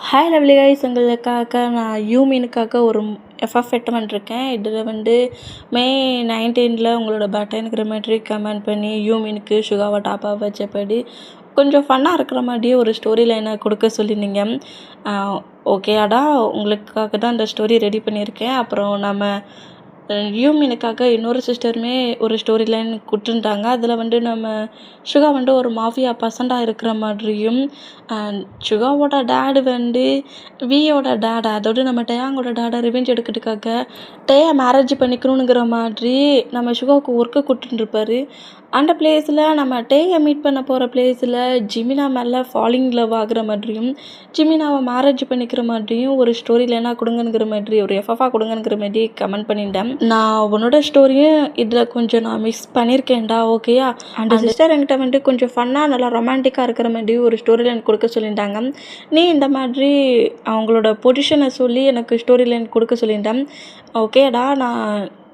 Hi lovely guys, உங்களுக்காக நான் யூமினுக்காக ஒரு எஃப்எஃப் எட்டு பண்ணிருக்கேன். இதில் மே 19 உங்களோட பட்டனுங்கிற மாதிரி கமெண்ட் பண்ணி யூமினுக்கு சுகாவை டாப்பாக வச்சபடி கொஞ்சம் ஃபன்னாக இருக்கிற மாதிரியே ஒரு ஸ்டோரி லைனை கொடுக்க சொல்லியிருந்தீங்க. ஓகேடா, உங்களுக்காக தான் இந்த ஸ்டோரி ரெடி பண்ணியிருக்கேன். அப்புறம் நம்ம யூமினுக்காக இன்னொரு சிஸ்டருமே ஒரு ஸ்டோரி லைன் கொடுத்துட்டாங்க. அதில் நம்ம சுகா ஒரு மாஃபியா பர்சண்டாக இருக்கிற மாதிரியும், சுகாவோட டேடு வியோட டேடை, அதோடு நம்ம டயாங்கோட டேடை ரிவெஞ்ச் எடுக்கிறதுக்காக டயா மேரேஜ் பண்ணிக்கணுங்கிற மாதிரி நம்ம சுகாவுக்கு ஒர்க்கு கொடுத்துட்டுருப்பாரு. அந்த பிளேஸில் நம்ம டேயை மீட் பண்ண போகிற பிளேஸில் ஜிமினா மேலே ஃபாலிங் லவ் ஆகிற மாதிரியும், ஜிமினாவை மேரேஜ் பண்ணிக்கிற மாதிரியும் ஒரு ஸ்டோரி லைனாக கொடுங்கங்கிற மாதிரி, ஒரு எஃப்எஃபாக கொடுங்கங்கிற மாதிரி கமெண்ட் பண்ணிட்டேன். நான் உன்னோட ஸ்டோரியும் இதில் கொஞ்சம் நான் மிக்ஸ் பண்ணியிருக்கேன்டா, ஓகேயா? அந்த சிஸ்டர் என்கிட்ட கொஞ்சம் ஃபன்னாக நல்லா ரொமான்டிக்காக இருக்கிற மாதிரி ஒரு ஸ்டோரி லைன் கொடுக்க சொல்லிட்டாங்க. நீ இந்த மாதிரி அவங்களோட பொசிஷனை சொல்லி எனக்கு ஸ்டோரி லைன் கொடுக்க சொல்லிட்டேன். ஓகேடா,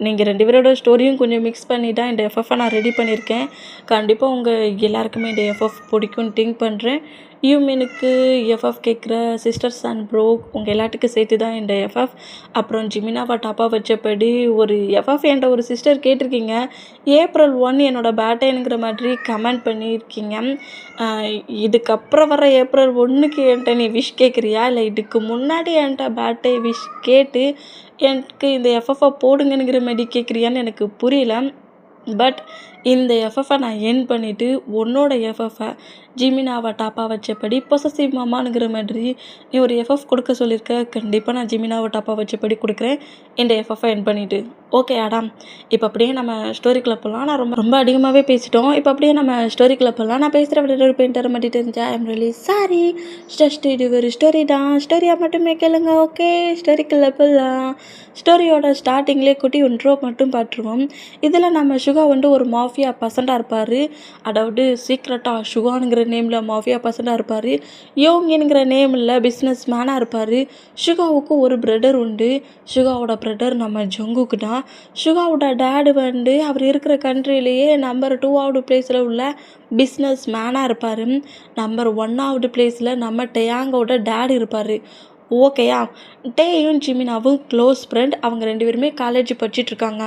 நீங்கள் 2 பேரோட ஸ்டோரியும் கொஞ்சம் மிக்ஸ் பண்ணி தான் இந்த எஃப்எஃப்பை நான் ரெடி பண்ணியிருக்கேன். கண்டிப்பாக உங்கள் எல்லாருக்குமே இந்த எஃப்எஃப் பிடிக்கும்னு திங்க் பண்ணுறேன். யூமினுக்கு எஃப்எஃப் கேட்குற சிஸ்டர்ஸ் அண்ட் ப்ரோ உங்கள் எல்லாத்துக்கும் சேர்த்து தான் இந்த எஃப்எஃப். அப்புறம் ஜிமினாவை டாப்பாக வச்சபடி ஒரு எஃப்எஃப் என்கிட்ட ஒரு சிஸ்டர் கேட்டிருக்கீங்க. April 1 என்னோடய பேர்த்டேங்கிற மாதிரி கமெண்ட் பண்ணியிருக்கீங்க. இதுக்கப்புறம் வர April 1க்கு என்கிட்ட நீ விஷ் கேட்குறியா, இல்லை இதுக்கு முன்னாடி என்கிட்ட பேர்த்டே விஷ் கேட்டு எனக்கு இந்த எஃப்எஃப்பை போடுங்கங்கிற மாதிரி கேட்குறியான்னு எனக்கு புரியல. பட் இந்த எஃப்எஃப்பை நான் என் பண்ணிவிட்டு உன்னோட எஃப்எஃப்பை ஜிமினாவை டாப்பாக வச்சபடி பொசசிவ் மாமானுங்கிற மாதிரி நீ ஒரு எஃப்எஃப் கொடுக்க சொல்லியிருக்க. கண்டிப்பாக நான் ஜிமினாவை டாப்பாக வச்சபடி கொடுக்குறேன் இந்த எஃப்எஃப்பை என் பண்ணிவிட்டு. ஓகே ஆடாம், இப்போ அப்படியே நம்ம ஸ்டோரிக்குள்ளே போகலாம். நான் ரொம்ப அதிகமாகவே பேசிட்டோம். இப்போ அப்படியே நம்ம ஸ்டோரிக்குள்ளே போகலாம். நான் பேசுகிற விட பெயிண்டர் மாதிரி தெரிஞ்சா ஐம் ரியலி சாரி. ஜஸ்ட் இது ஒரு ஸ்டோரி தான், ஸ்டோரியாக மட்டுமே கேளுங்க. ஓகே, ஸ்டோரிக்குள்ளே போகலாம். ஸ்டோரியோட ஸ்டார்டிங்லேயே குட்டி ஒன்றோ மட்டும் பார்த்துருவோம். இதில் நம்ம சுகா ஒரு மாஃபியா பர்சண்டாக இருப்பார். அதாவது சீக்ரெட்டாக சுகானுங்கிற நேமில் மாஃபியா பர்சண்டாக இருப்பார். யோங்கிங்கிற நேமில் பிஸ்னஸ் மேனாக இருப்பார். சுகாவுக்கு ஒரு பிரதர் உண்டு. சுகாவோட பிரதர் நம்ம ஜங்குக்கு தான். சுகாவோட டேடு அவர் இருக்கிற கண்ட்ரிலேயே நம்பர் 2வது பிளேஸில் உள்ள பிஸ்னஸ் மேனாக இருப்பார். நம்பர் 1வது பிளேஸில் நம்ம டயாங்கோட டேடு இருப்பார். ஓகேயா? டேயும் ஜிமினாவும் க்ளோஸ் ஃப்ரெண்ட். அவங்க 2 பேருமே காலேஜ் படிச்சிட்ருக்காங்க.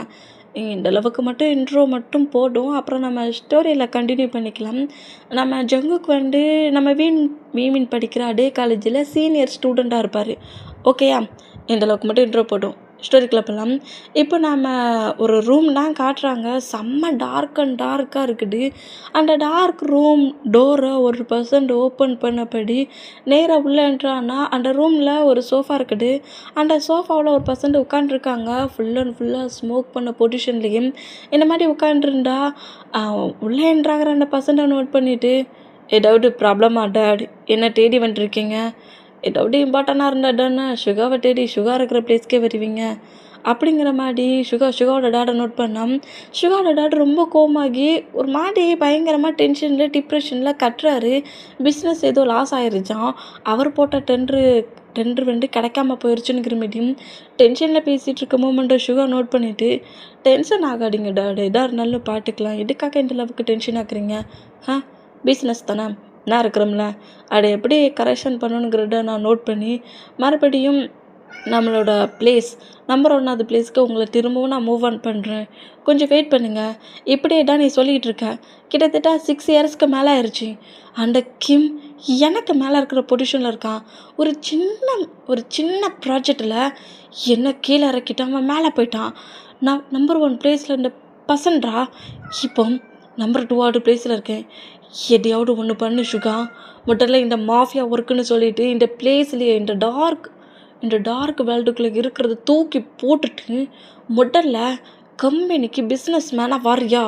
இந்த அளவுக்கு மட்டும் இன்ட்ரோ மட்டும் போடும். அப்புறம் நம்ம ஸ்டோரியில் கண்டினியூ பண்ணிக்கலாம். நம்ம ஜங்குக்கு நம்ம மீமின் படிக்கிற அதே காலேஜில் சீனியர் ஸ்டூடெண்ட்டாக இருப்பார். ஓகேயா? இந்த அளவுக்கு மட்டும் இன்ட்ரோ போடும். ஸ்டோரிக்குள்ளே போகலாம். இப்போ நம்ம ஒரு ரூம் தான் காட்டுறாங்க. செம்ம டார்க்காக இருக்குது. அந்த டார்க் ரூம் டோரை ஒரு பர்சன்ட் ஓப்பன் பண்ணபடி நேராக உள்ளே என்ட்ரானா அந்த ரூமில் ஒரு சோஃபா இருக்குது. அந்த சோஃபாவில் ஒரு பர்சன்ட் உட்காண்ட்ருக்காங்க. ஃபுல்லாக ஸ்மோக் பண்ண பொசிஷன்லேயும் இந்த மாதிரி உட்காண்ட்ருந்தா உள்ளே என்ட்ராகிற அந்த பர்சன்ட்டை நோட் பண்ணிவிட்டு, ஏதாவது ப்ராப்ளமா டேட், என்ன தேடி வந்துருக்கீங்க, ஏதாவது இம்பார்ட்டண்டாக இருந்தாடானே சுகாவை தேடி சுகா இருக்கிற பிளேஸ்க்கே வருவீங்க அப்படிங்கிற மாதிரி சுகாவோட டேடை நோட் பண்ணால், சுகாவோட டேட் ரொம்ப கோமாகி ஒரு மாதிரி பயங்கரமாக டென்ஷனில் டிப்ரெஷனில் கட்டுறாரு. பிஸ்னஸ் ஏதோ லாஸ் ஆகிருச்சான். அவர் போட்ட டெண்டர் கிடைக்காம போயிடுச்சுங்கிற மீடியம் டென்ஷனில் பேசிகிட்டு இருக்க மூமெண்ட்டை சுகா நோட் பண்ணிவிட்டு, டென்ஷன் ஆகாதீங்க டேட், எதாக இருந்தாலும் பார்த்துக்கலாம், எதுக்காக இந்த அளவுக்கு டென்ஷன் ஆக்குறீங்க, பிஸ்னஸ் தானே, நான் இருக்கிறோம்ல, அதை எப்படி கரெக்ஷன் பண்ணணுங்கிறத நான் நோட் பண்ணி மறுபடியும் நம்மளோட பிளேஸ் நம்பர் 1வது பிளேஸ்க்கு உங்களை திரும்பவும் நான் மூவ் ஆன் பண்ணுறேன். கொஞ்சம் வெயிட் பண்ணுங்கள். இப்படியே தான் நீ சொல்லிகிட்டு இருக்க. கிட்டத்தட்ட 6 இயர்ஸ்க்கு மேலே ஆயிடுச்சு. அந்த கிம் எனக்கு மேலே இருக்கிற பொசிஷனில் இருக்கான். ஒரு சின்ன ப்ராஜெக்டில் என்ன கீழே இறக்கிட்டான், அவன் மேலே போயிட்டான். நான் நம்பர் 1 பிளேஸில் இந்த பர்சன்ட்ரா, இப்போ நம்பர் 2வது பிளேஸில் இருக்கேன். எதையாவது ஒன்று பண்ணு சுகா. முதல்ல இந்த மாஃபியா ஒர்க்குன்னு சொல்லிட்டு இந்த பிளேஸ்லேயே இந்த டார்க் வேர்ல்டுக்குள்ளே இருக்கிறத தூக்கி போட்டுட்டு முதல்ல கம்பெனிக்கு பிஸ்னஸ் மேனாக வாரியா?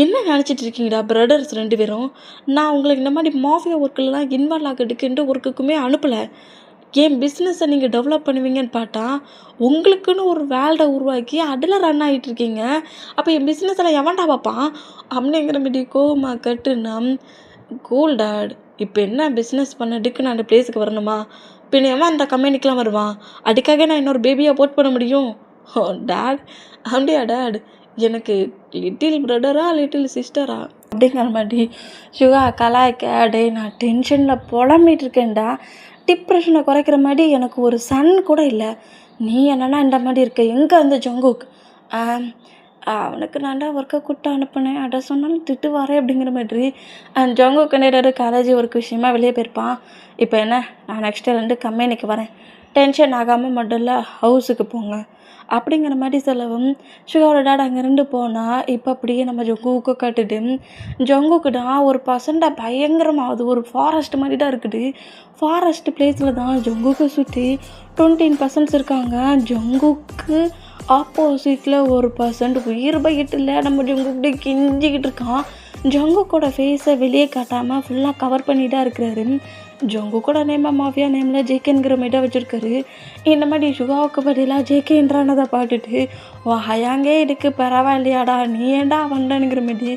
என்ன நினச்சிட்டு இருக்கீங்கடா பிரதர்ஸ் 2 பேரும்? நான் உங்களுக்கு இந்த மாதிரி மாஃபியா ஒர்க்கிலலாம் இன்வால்வ் ஆகிறதுக்கு எந்த ஒர்க்குக்குமே அனுப்பலை. என் பிஸ்னஸை நீங்கள் டெவலப் பண்ணுவீங்கன்னு பார்த்தா உங்களுக்குன்னு ஒரு வேல்டை உருவாக்கி அதில் ரன் ஆகிட்டுருக்கீங்க. அப்போ என் பிஸ்னஸில் எவன்டா பார்ப்பான் அப்படிங்கிற மாதிரி கோவமா கட்டுனா, கூல் டேட், இப்போ என்ன பிஸ்னஸ் பண்ணதுக்கு நான் அந்த பிளேஸுக்கு வரணுமா? பின்ன எவன் அந்த கம்பெனிக்கெலாம் வருவான்? அதுக்காக நான் இன்னொரு பேபியாக போட் பண்ண முடியும்? டேட், அப்படியா டேட், எனக்கு லிட்டில் பிரதரா லிட்டில் சிஸ்டரா அப்படிங்கிற மாதிரி சுகா கலாய்க்க, டே நான் டென்ஷனில் புலம்பிகிட்டு இருக்கேன்டா, டிப்ரெஷனை குறைக்கிற மாதிரி எனக்கு ஒரு சன் கூட இல்லை. நீ என்னன்னா இந்த மாதிரி இருக்க, எங்கே அந்த ஜங்குக்? அவனுக்கு நான்டா ஒர்க்கை கூப்பிட்டு அனுப்புனேன், அட சொன்னாலும் திட்டு வரேன் அப்படிங்கிற மாதிரி. ஜங்குக்கு நேரம் காலேஜ் ஒர்க் விஷயமா வெளியே போயிருப்பான். இப்போ என்ன, நான் நெக்ஸ்ட் 2 கம்பெனிக்கு வரேன், டென்ஷன் ஆகாமல் முதல்ல ஹவுஸுக்கு போங்க அப்படிங்கிற மாதிரி சொல்லவும், சுகாவோட டேட் அங்கேருந்து போனால் இப்போ அப்படியே நம்ம ஜங்குக்கு காட்டுது. ஜங்குக்கு தான் ஒரு பர்சண்டாக பயங்கரமாக, அது ஒரு ஃபாரஸ்ட் மாதிரி தான் இருக்குது. ஃபாரஸ்ட் பிளேஸில் தான் ஜங்குக்கு சுற்றி 20% இருக்காங்க. ஜங்குக்கு ஆப்போசிட்டில் ஒரு பர்சன்ட் உயிர் பயிட்டில் நம்ம ஜங்குக்கிட்ட கெஞ்சிக்கிட்டு இருக்கான். ஜங்குக்கோட ஃபேஸை வெளியே காட்டாமல் ஃபுல்லாக கவர் பண்ணி தான் இருக்கிறாரு. ஜங்குக்கோட நேமை மாஃபியா நேமில் ஜேகேங்கிற மாதிரி வச்சுருக்காரு. இந்த மாதிரி சுகாவுக்கு பதிலாக ஜேகேன்றானதை பார்த்துட்டு, ஓ ஹயாங்கே இதுக்கு பரவாயில்லையாடா, நீ ஏன்டா வந்தனுங்கிற மாதிரி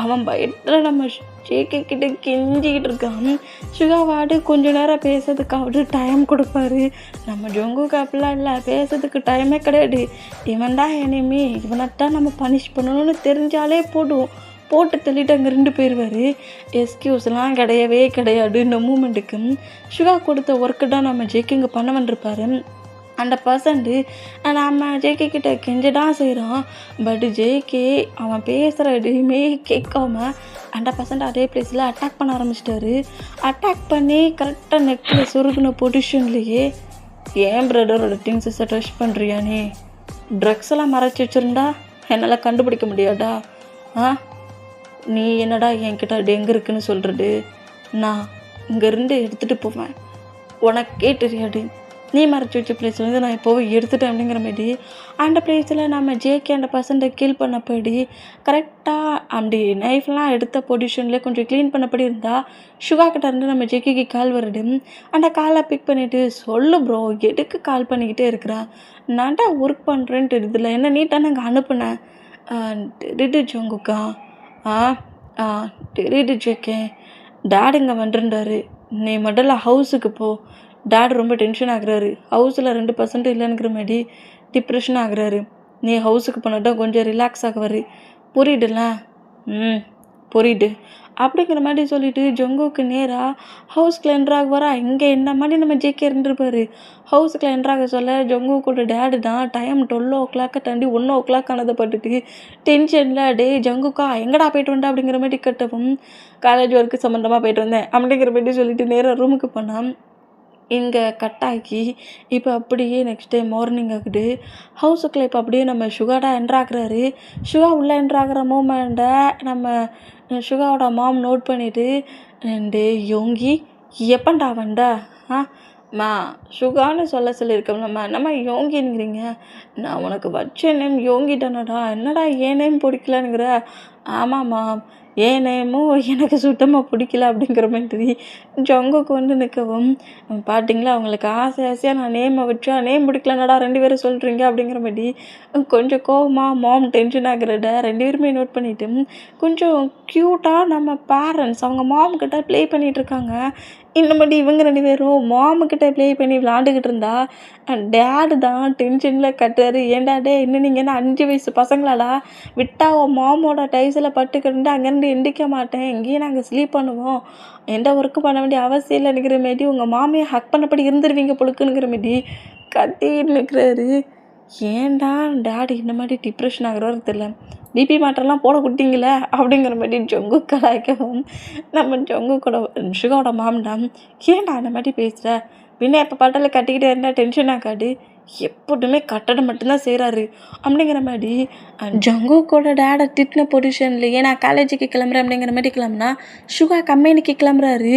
அவன் பயத்தில் நம்ம ஜேகே கிட்ட கெஞ்சிக்கிட்டு இருக்கான். சுகாவாடு கொஞ்சம் நேரம் பேசுறதுக்காவது டைம் கொடுப்பாரு. நம்ம ஜங்குக்கு அப்படிலாம் இல்லை, பேசுறதுக்கு டைமே கிடையாது. இவன்டா எனிமி, இவனைத்தான் நம்ம பனிஷ் பண்ணணும்னு தெரிஞ்சாலே போட்டு தள்ளிட்டு அங்கே 2 போயிடுவார். எக்ஸ்கியூஸ்லாம் கிடையவே கிடையாது. இந்த மூமெண்ட்டுக்கு சுகா கொடுத்த ஒர்க்கு தான் நம்ம ஜேகேங்க பண்ண வந்திருப்பார். அந்த பர்சன்ட்டு நம்ம ஜேகே கிட்ட கெஞ்ச தான் செய்கிறான். பட் ஜேகே அவன் பேசுகிற எதுவுமே கேட்காம 100% அதே பிளேஸில் அட்டாக் பண்ண ஆரம்பிச்சிட்டாரு. அட்டாக் பண்ணி கரெக்டாக நெக்கில் சொருகின பொசிஷன்லேயே, ஏன் பிரதரோட திங்ஸை டச் பண்ணுறியா, நீ ட்ரக்ஸ் எல்லாம் மறைச்சி வச்சுருந்தா என்னால் கண்டுபிடிக்க முடியாதா? நீ என்னடா என்கிட்ட அது எங்கே இருக்குன்னு சொல்கிறது? நான் இங்கேருந்து எடுத்துகிட்டு போவேன், உனக்கே தெரியாது. நீ மறைச்சி வச்ச பிளேஸ்லேருந்து நான் இப்போவே எடுத்துட்டேன் அப்படிங்கிற மாதிரி அந்த பிளேஸில் நம்ம ஜேகே அந்த பர்சன்ட்டை கீல் பண்ணப்படி கரெக்டாக அப்படி நைஃப்லாம் எடுத்த பொசிஷன்லேயே கொஞ்சம் க்ளீன் பண்ணப்படி இருந்தால் சுகா கிட்ட இருந்து நம்ம ஜேகேக்கு கால் வருது. அந்த காலை பிக் பண்ணிவிட்டு, சொல்லு ப்ரோ, எதுக்கு கால் பண்ணிக்கிட்டே இருக்கிறேன்? நான்டா ஒர்க் பண்ணுறேன்ட்டு இதில் என்ன நீட்டாக நாங்கள் அனுப்புனேன். தெரியுது ஜங்குக்கா, தெரியுது ஜேகே, டேட் இங்கே வந்துருந்தாரு, நீ முதல்ல ஹவுஸுக்கு போ. டேட் ரொம்ப டென்ஷன் ஆகுறாரு, ஹவுஸில் 2% இல்லைங்கிற மாதிரி டிப்ரெஷன் ஆகுறாரு. நீ ஹவுஸுக்கு போனட்டா கொஞ்சம் ரிலாக்ஸ் ஆகுவார், புரியுதுல்ல? புரியுது அப்படிங்கிற மாதிரி சொல்லிவிட்டு ஜங்குக்கு நேராக ஹவுஸ்க்குள்ள என்ட்ராகுவாரா. இங்கே என்ன மாதிரி நம்ம ஜேகே இருந்துருப்பார். ஹவுஸுக்குள்ள என்ட்ராக சொல்ல ஜங்குக்கோட டேடு தான் டைம் 12 o'clock தாண்டி 1 o'clock ஆனதை பட்டுட்டு டென்ஷனில், டே ஜங்குக்கா எங்கடா போய்ட்டு வந்தா அப்படிங்கிற மாதிரி கட்டவும், காலேஜ் ஒர்க்கு சம்மந்தமாக போய்ட்டு வந்தேன் அப்படிங்கிற மாதிரி சொல்லிவிட்டு நேராக ரூமுக்கு போனான். இங்கே கட்டாக்கி இப்போ அப்படியே நெக்ஸ்ட் டே மார்னிங் ஆகுது. ஹவுஸுக்குள்ளே இப்போ அப்படியே நம்ம சுகாடா என்ட்ராகிறாரு. சுகா உள்ளே என்ட்ராகிற மூமெண்ட்டை நம்ம சுகாவோட மாம் நோட் பண்ணிவிட்டு, டே யோங்கி எப்பண்டா வந்தா? மா சுகான்னு சொல்லியிருக்கோம்லம்மா, நம்ம யோங்கிங்கிறீங்க? நான் உனக்கு வச்ச நேம் யோங்கி தானடா, என்னடா ஏன் நேம் பிடிக்கலனுங்கிற? ஆமாம்மா, ஏன் நேமும் எனக்கு சுத்தமாக பிடிக்கல அப்படிங்கிற மாதிரி ஜங்குக்கு வந்து நிற்கவும், பார்த்தீங்களா அவங்களுக்கு ஆசையாக நான் நேமை வச்சா நேம் பிடிக்கலனாடா 2 பேரும் சொல்கிறீங்க அப்படிங்கிற மாதிரி கொஞ்சம் கோவமாக மாம் டென்ஷன் ஆகிறத 2 பேருமே நோட் பண்ணிவிட்டு, கொஞ்சம் க்யூட்டாக நம்ம பேரண்ட்ஸ் அவங்க மாம்கிட்ட ப்ளே பண்ணிகிட்ருக்காங்க. இந்த மாதிரி இவங்க 2 பேரும் மாமுக்கிட்ட ப்ளே பண்ணி விளாண்டுக்கிட்டு இருந்தா டேடு தான் டென்ஷனில் கட்டுறாரு. ஏன்டா டே, இன்னும் நீங்கள் என்ன 5 வயசு பசங்களாடா, விட்டா உன் மாமோட டைஸில் பட்டுக்கிட்டு அங்கேருந்து எந்திரிக்க மாட்டேன், இங்கேயே நாங்கள் ஸ்லீப் பண்ணுவோம், எந்த ஒர்க்கும் பண்ண வேண்டிய அவசியம் இல்லைங்கிற மாரி உங்கள் மாமியை ஹக் பண்ணப்படி இருந்துருவீங்க பொழுக்குங்கிற மாரி கத்தின்னு இருக்கிறாரு. ஏன்டா டேடி இந்த மாதிரி டிப்ரெஷன் ஆகிறவரு தெரியல, பிபி மாத்திரலாம் போட கொடுத்தீங்களே அப்படிங்கிற மாதிரி ஜங்கு கலாய்க்கவும், நம்ம ஜங்குக்கூட சுகாவோட மாம்டா, ஏன்டா அந்த மாதிரி பேசுகிற, பின்ன எப்போ பாட்டால கட்டிக்கிட்டே இருந்தால் டென்ஷன் ஆகாது, எப்போதுமே கட்டடம் மட்டும்தான் செய்கிறாரு அப்படிங்கிற மாதிரி ஜங்குக்கோட டேடை திட்டின பொசிஷன்லையே நான் காலேஜுக்கு கிளம்புறேன் அப்படிங்கிற மாதிரி கிளம்புனா சுகா கம்பெனிக்கு கிளம்புறாரு.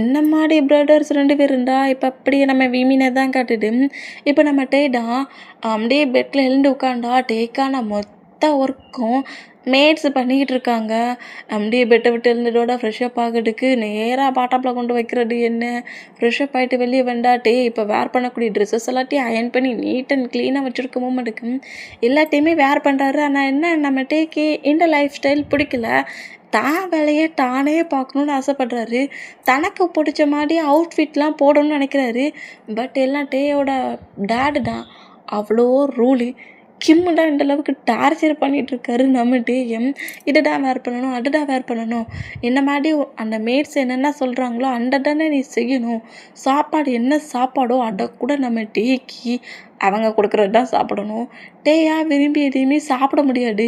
என்ன மாதிரி பிரதர்ஸ் 2 பேர் இருந்தால் இப்போ அப்படியே நம்ம விமினை தான் காட்டுது. இப்போ நம்ம டேடா அப்படியே பெட்டில் எழுந்து உட்காண்டா டேக்கான மொத்த ஒர்க்கும் மேட்ஸ் பண்ணிக்கிட்டு இருக்காங்க. அப்படியே பெட்டை விட்டு எழுந்ததோட ஃப்ரெஷ்அப் ஆகிறதுக்கு நேராக பாட்டாப்பில் கொண்டு வைக்கிறது என்ன, ஃப்ரெஷ்அப் ஆகிட்டு வெளியே வந்தாட்டே இப்போ வேர் பண்ணக்கூடிய ட்ரெஸ்ஸஸ் எல்லாத்தையும் அயன் பண்ணி நீட் அண்ட் க்ளீனாக வச்சுருக்க மூமெண்ட்டுக்கு எல்லாத்தையுமே வேர் பண்ணுறாரு. ஆனால் என்ன, நம்ம டேக்கு இந்த லைஃப் ஸ்டைல் பிடிக்கல, தான் வேலையை தானே பார்க்கணுன்னு ஆசைப்படுறாரு, தனக்கு பிடிச்ச மாதிரி அவுட்ஃபிட்லாம் போடணும்னு நினைக்கிறாரு. பட் எல்லாம் டேயோட டேடு தான் அவ்வளோ ரூலு, கிம்முடா இந்த அளவுக்கு டார்ச்சர் பண்ணிகிட்ருக்காரு நம்ம டிஎம். இதுடா வேர் பண்ணணும், அதுடா வேர் பண்ணணும், என்ன மாதிரி அந்த மேட்ஸ் என்னென்ன சொல்கிறாங்களோ அந்த தானே நீ செய்யணும். சாப்பாடு என்ன சாப்பாடோ அதை கூட நம்ம டேக்கி அவங்க கொடுக்குறது தான் சாப்பிடணும். டேயா விரும்பி எதையுமே சாப்பிட முடியாது.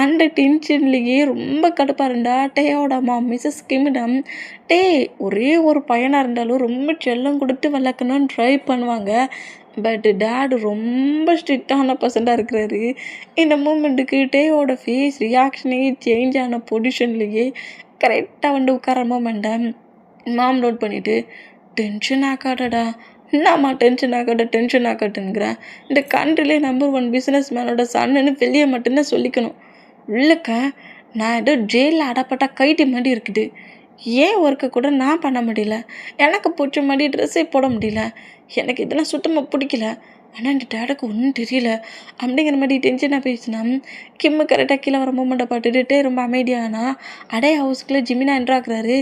அந்த டென்ஷன்லேயே ரொம்ப கடுப்பாக இருந்தா டேயோட அம்மா மிஸ்ஸஸ் கிம்மிடம் டே ஒரே ஒரு பையனாக இருந்தாலும் ரொம்ப செல்லம் கொடுத்து வளர்க்கணும்னு ட்ரை பண்ணுவாங்க. பட் டேடு ரொம்ப ஸ்ட்ரிக்டான பர்சனாக இருக்கிறாரு. இந்த மூமெண்ட்டுக்கு டேயோட ஃபேஸ் ரியாக்ஷனே சேஞ்ச் ஆன பொசிஷன்லேயே கரெக்டாக வந்து உட்கார மூமெண்ட்டை மாம் நோட் பண்ணிவிட்டு டென்ஷன் ஆக்காடடா, என்னம்மா டென்ஷன் ஆகட்டுங்கிறேன். இந்த கண்ட்ரிலே நம்பர் 1 பிஸ்னஸ் மேனோட சன்னுன்னு வெளியே மட்டும்தான் சொல்லிக்கணும். இல்லைக்க நான் ஏதோ ஜெயிலில் அடப்பட்ட கைட்டி மாதிரி இருக்குது. ஏன் ஒர்க்கை கூட நான் பண்ண முடியல, எனக்கு பிடிச்ச மாதிரி ட்ரெஸ்ஸே போட முடியல, எனக்கு இதெல்லாம் சுத்தமாக பிடிக்கல. ஆனால் இந்த டேடுக்கு ஒன்றும் தெரியல அப்படிங்கிற மாதிரி டென்ஷனாக பேசினா கிம்மு கரெக்டாக கீழே வர மூமெண்ட்டை பார்த்துட்டு ரொம்ப அமைதியானா அடே ஹவுஸ்க்குள்ளே ஜிமினா என்ட்ராக்குறாரு.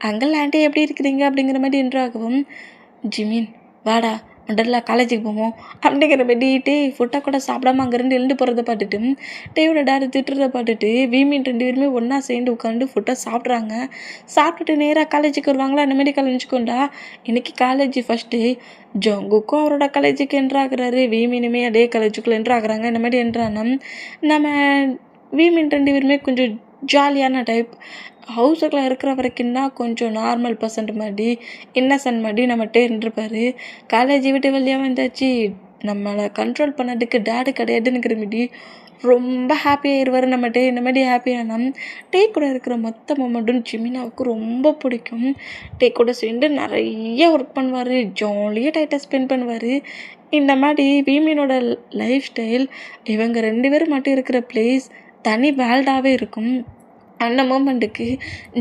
அங்கிள் ஆண்டி எப்படி இருக்கிறீங்க அப்படிங்கிற மாதிரி என்ட்ராகவும் ஜிமின் வாடா முதல்ல காலேஜுக்கு போவோம் அப்படிங்கிற மாதிரி டே ஃபுட்டை கூட சாப்பிடாம அங்கேருந்து எழுந்து போகிறத பார்த்துட்டு டேயோட டேடு திட்டுறதை பார்த்துட்டு வீமின் 2 பேருமே ஒன்றா சேர்ந்து உட்காந்து ஃபுட்டை சாப்பிட்றாங்க. சாப்பிட்டுட்டு நேராக காலேஜுக்கு வருவாங்களா அந்த மாதிரி நினச்சிக்கொண்டா இன்றைக்கி காலேஜ் ஃபஸ்ட்டு ஜங்குக்கும் அவரோட காலேஜுக்கு என்ட்ராகிறாரு. வீமினுமே அதே காலேஜுக்குள்ளே என்ட்ராகிறாங்க. இந்த மாதிரி என்ட்ரானா நம்ம வீமின் 2 பேருமே கொஞ்சம் ஜாலியான டைப். ஹவுஸுக்குள்ளே இருக்கிற வரைக்கும் தான் கொஞ்சம் நார்மல் பர்சன்ட் மாதிரி இன்னசென்ட் மாதிரி நம்மகிட்ட இருந்திருப்பார். காலேஜை விட்டு வெளியே வந்தாச்சு, நம்மளை கண்ட்ரோல் பண்ணதுக்கு டேடு கிடையாதுங்கிற மாதிரி ரொம்ப ஹாப்பியாகிடுவார் நம்ம டே. இந்த மாதிரி ஹாப்பியானா டே கூட இருக்கிற மொத்த மொமெண்ட்டும் ஜிமினாவுக்கு ரொம்ப பிடிக்கும். டே கூட சேர்ந்து நிறைய ஒர்க் பண்ணுவார், ஜாலியாக டைட்டாக ஸ்பெண்ட் பண்ணுவார். இந்த மாதிரி வீமினோட லைஃப் ஸ்டைல் இவங்க 2 பேரும் மட்டும் இருக்கிற பிளேஸ் தனி வேல்டாகவே இருக்கும். அந்த மூமெண்ட்டுக்கு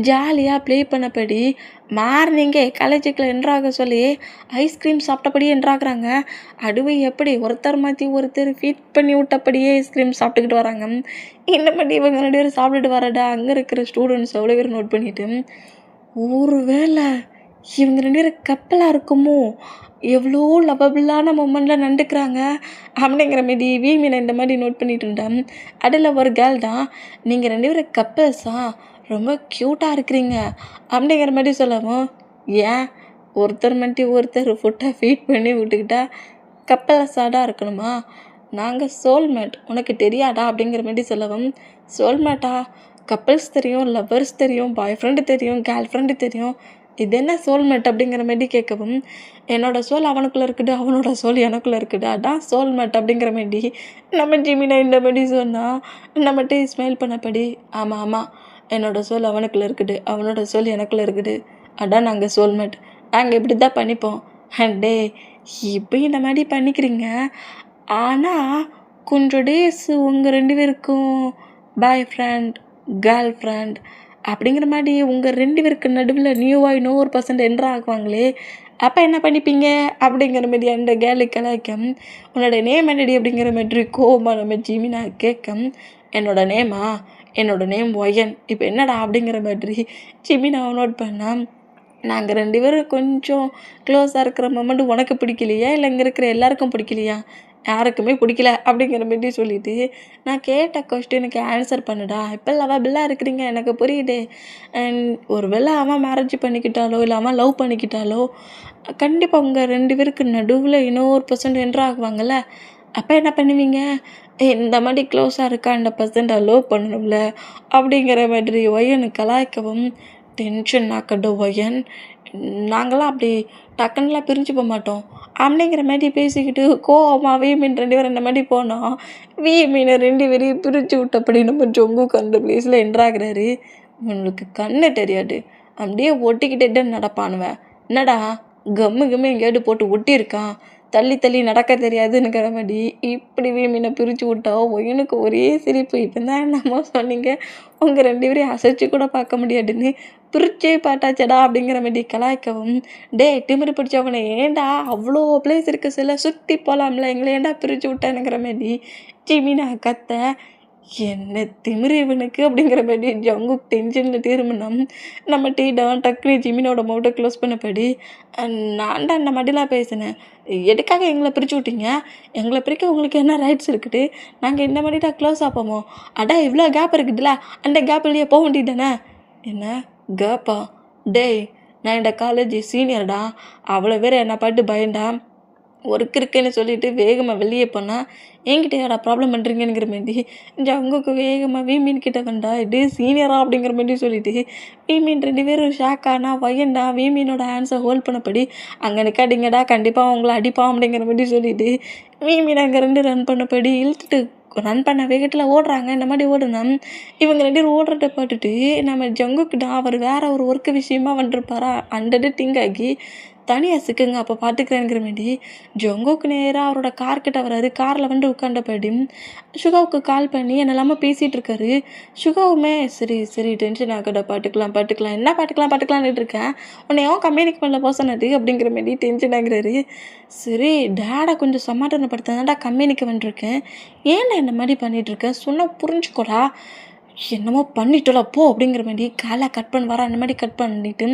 ஜாலியாக ப்ளே பண்ணபடி மார்னிங்கே காலேஜுக்குள்ளே என்ட்ராக சொல்லி ஐஸ்கிரீம் சாப்பிட்டபடியே என்ட்ராகிறாங்க. அதுவும் எப்படி ஒருத்தர் மாற்றி ஒருத்தர் ஃபீட் பண்ணி விட்டபடியே ஐஸ்கிரீம் சாப்பிட்டுக்கிட்டு வராங்க. இந்த மாதிரி இவங்க 2 பேரும் சாப்பிட்டுட்டு வரடா அங்கே இருக்கிற ஸ்டூடெண்ட்ஸ் அவ்வளோ பேர் நோட் பண்ணிவிட்டு ஒரு வேளை இவங்க 2 பேரும் கப்பலாக இருக்குமோ, எவ்வளோ லவபிளான மூமெண்ட்டில் நடந்துக்கிறாங்க அப்படிங்கிற மாரி வீமினை இந்த மாதிரி நோட் பண்ணிட்டு இருந்தேன். அதில் ஒரு கேர்ள் தான் நீங்கள் 2 பேரும் கப்பல்ஸா ரொம்ப க்யூட்டாக இருக்கிறீங்க அப்படிங்கிற மாதிரி சொல்லவும் ஏன் ஒருத்தர் மட்டும் ஒருத்தர் ஃபுட்டை ஃபீட் பண்ணி விட்டுக்கிட்டா கப்பல்ஸாடாக இருக்கணுமா, நாங்கள் சோல்மேட் உனக்கு தெரியாதா அப்படிங்கிற மாதிரி சொல்லவும் சோல்மேட்டா கப்பல்ஸ் தெரியும், லவ்வர்ஸ் தெரியும், பாய் ஃப்ரெண்டு தெரியும், கேர்ள் ஃப்ரெண்டு தெரியும், இது என்ன சோல்மேட் அப்படிங்கிற மாதிரி கேட்கவும் என்னோட சோல் அவனுக்குள்ளே இருக்குது, அவனோட சோல் எனக்குள்ளே இருக்குது, அதான் சோல்மேட் அப்படிங்கிற மாதிரி நம்ம ஜிமினா இந்த மாதிரி சொன்னால் நம்மகிட்ட ஸ்மைல் பண்ணபடி ஆமாம் என்னோட சோல் அவனுக்குள்ளே இருக்குது, அவனோட சோல் எனக்குள்ளே இருக்குது, அதான் நாங்கள் சோல்மேட், நாங்கள் இப்படி தான் பண்ணிப்போம். டே இப்போ இந்த மாதிரி பண்ணிக்கிறீங்க, ஆனால் கொஞ்சம் டேஸ் உங்கள் 2 பேருக்கும் பாய் ஃப்ரெண்ட் கேர்ள் ஃப்ரெண்ட் அப்படிங்கிற மாதிரி உங்கள் 2 பேருக்கு நடுவில் நியூவாக இன்னொரு பர்சன்ட் என்ட்ரு ஆகுவாங்களே, அப்போ என்ன பண்ணிப்பீங்க அப்படிங்கிற மாதிரி அந்த கேர்ளு கலாய்க்கம். உன்னோட நேம் என்னடி அப்படிங்கிற மாதிரி கோபமாக நம்ம ஜிமினா கேட்கம். என்னோட நேம் ஒயன், இப்போ என்னடா அப்படிங்கிற மாதிரி ஜிமினாவை நோட் பண்ணால் நாங்கள் 2 பேரும் கொஞ்சம் க்ளோஸாக இருக்கிற மொமெண்ட் உனக்கு பிடிக்கலையா இல்லை இங்கே இருக்கிற எல்லாருக்கும் பிடிக்கலையா, யாருக்குமே பிடிக்கல அப்படிங்கிற மாதிரி சொல்லிவிட்டு நான் கேட்ட கொஸ்டினுக்கு ஆன்சர் பண்ணுடா, இப்போ லவபிளாக இருக்கிறீங்க எனக்கு புரியுது. ஒரு வேளை அவன் மேரேஜ் பண்ணிக்கிட்டாலோ இல்லை அவன் லவ் பண்ணிக்கிட்டாலோ கண்டிப்பாக உங்கள் 2 பேருக்கு நடுவில் இன்னொரு பர்சன்ட் என்ட்ரு ஆகுவாங்கள்ல, அப்போ என்ன பண்ணுவீங்க, இந்த மாதிரி க்ளோஸாக இருக்கா இந்த பர்சன்ட்டை லவ் பண்ணணும்ல அப்படிங்கிற மாதிரி ஒயனு கலாய்க்கவும் டென்ஷன் ஆக்கட்டும் ஒயன், நாங்களாம் அப்படி டக்குன்னுலாம் பிரிஞ்சு போக மாட்டோம் அப்படிங்கிற மாதிரி பேசிக்கிட்டு கோவமாக வீமீன் 2 பேரும் இந்த மாதிரி போனோம். வீமீனை 2 பேரையும் பிரித்து விட்டபடி நம்ம ஜொங்குக்கு அந்த பிளேஸில் என்ட்ராகிறாரு. உங்களுக்கு கண்ணு தெரியாது, அப்படியே ஒட்டிக்கிட்டே தான் நடப்பானுவேன், என்னடா கம்மு எங்கேயாவது போட்டு ஒட்டியிருக்கான், தள்ளி நடக்க தெரியாதுங்கிற மாதிரி இப்படி வீமீனை பிரித்து விட்டா ஒயனுக்கு ஒரே சிரிப்பு. இப்போ தான் என்னமோ சொன்னீங்க உங்கள் 2 பேரையும் அசைச்சு கூட பார்க்க முடியாதுன்னு பிரிச்சே பார்த்தாச்சடா அப்படிங்கிற மாதிரி கலாய்க்கவும் டே திமிரு பிடிச்சவனை ஏன்டா அவ்வளோ பிளேஸ் இருக்குது சில சுற்றி போகலாம்ல, எங்களை ஏன்டா பிரித்து விட்டானுங்கிற மாதிரி ஜிமினா கத்த என்ன திமிரு இவனுக்கு அப்படிங்கிற மாதிரி ஜங்குக் டென்ஷனில் திரும்பினா நம்ம டீடான் டக்குனு ஜிமினோட மவுட்டை க்ளோஸ் பண்ணபடி நான் தான் அந்த மாதிரிலாம் பேசினேன், எதுக்காக எங்களை பிரித்து விட்டீங்க? எங்களை பிரிக்க உங்களுக்கு என்ன ரைட்ஸ் இருக்குது? நாங்கள் இந்த மாதிரி தான் க்ளோஸ் ஆப்போமோ? அடா இவ்வளோ கேப் இருக்குதுல்ல, அந்த கேப் இல்லையே போக வேண்டியதானே? என்ன கேப்பா? டேய் நான் இந்த காலேஜ் சீனியர்டா, அவ்வளோ பேர் என்னை பாட்டு பயண்டா ஒர்க் இருக்குன்னு சொல்லிட்டு வேகமாக வெளியே போனால் என்கிட்ட யாரா ப்ராப்ளம் பண்ணுறீங்கிற மாரி ஜங்குக்கு வேகமாக வீமீன் கிட்ட வந்தா இது சீனியரா அப்படிங்கிற மாதிரி சொல்லிட்டு வீமீன் 2 பேரும் ஷாக் ஆனா பையன்டா வீமீனோட ஹேண்ட்ஸை ஹோல்ட் பண்ணபடி அங்கே நிற்காதீங்கடா கண்டிப்பாக அவங்கள அடிப்பான் அப்படிங்கிற மாதிரி சொல்லிட்டு வீமீன் அங்கேருந்து ரன் பண்ணபடி இழுத்துட்டு ரன் பண்ண வேகத்தில் ஓடுறாங்க. இந்த மாதிரி ஓடுனா இவங்க 2 பேரும் ஓடுறத பார்த்துட்டு நம்ம ஜங்குக்கிட்ட அவர் வேற ஒரு ஒர்க்கு விஷயமா வந்துருப்பாரா அண்டது திங்க் ஆகி தனியாக சிக்குங்க அப்போ பார்த்துக்கிறேங்கிற மாரி ஜங்குக்கு நேராக அவரோட கார்கிட்ட வராரு. காரில் வந்து உட்காண்டபடி சுகாவுக்கு கால் பண்ணி என்னெல்லாமல் பேசிகிட்டு இருக்காரு. சுகாவுமே சரி சரி டென்ஷன் ஆகடா பாட்டுக்கலாம் என்ன பாட்டுக்கலாம்னு இருக்கேன், உன்னை எவன் கம்யூனிக் பண்ணல போசனது அப்படிங்கிற மாரி டென்ஷன் ஆகுறாரு. சரி டேடை கொஞ்சம் சமாதானப்படுத்தாதான்டா கம்யூனிக்க வந்துருக்கேன், ஏன்டா இந்த மாதிரி பண்ணிகிட்ருக்கேன் சொன்னால் புரிஞ்சுக்கோடா, என்னமோ பண்ணிட்டோல போ அப்படிங்கிற மாதிரி காலை கட் பண்ண வர அந்த மாதிரி கட் பண்ணிவிட்டு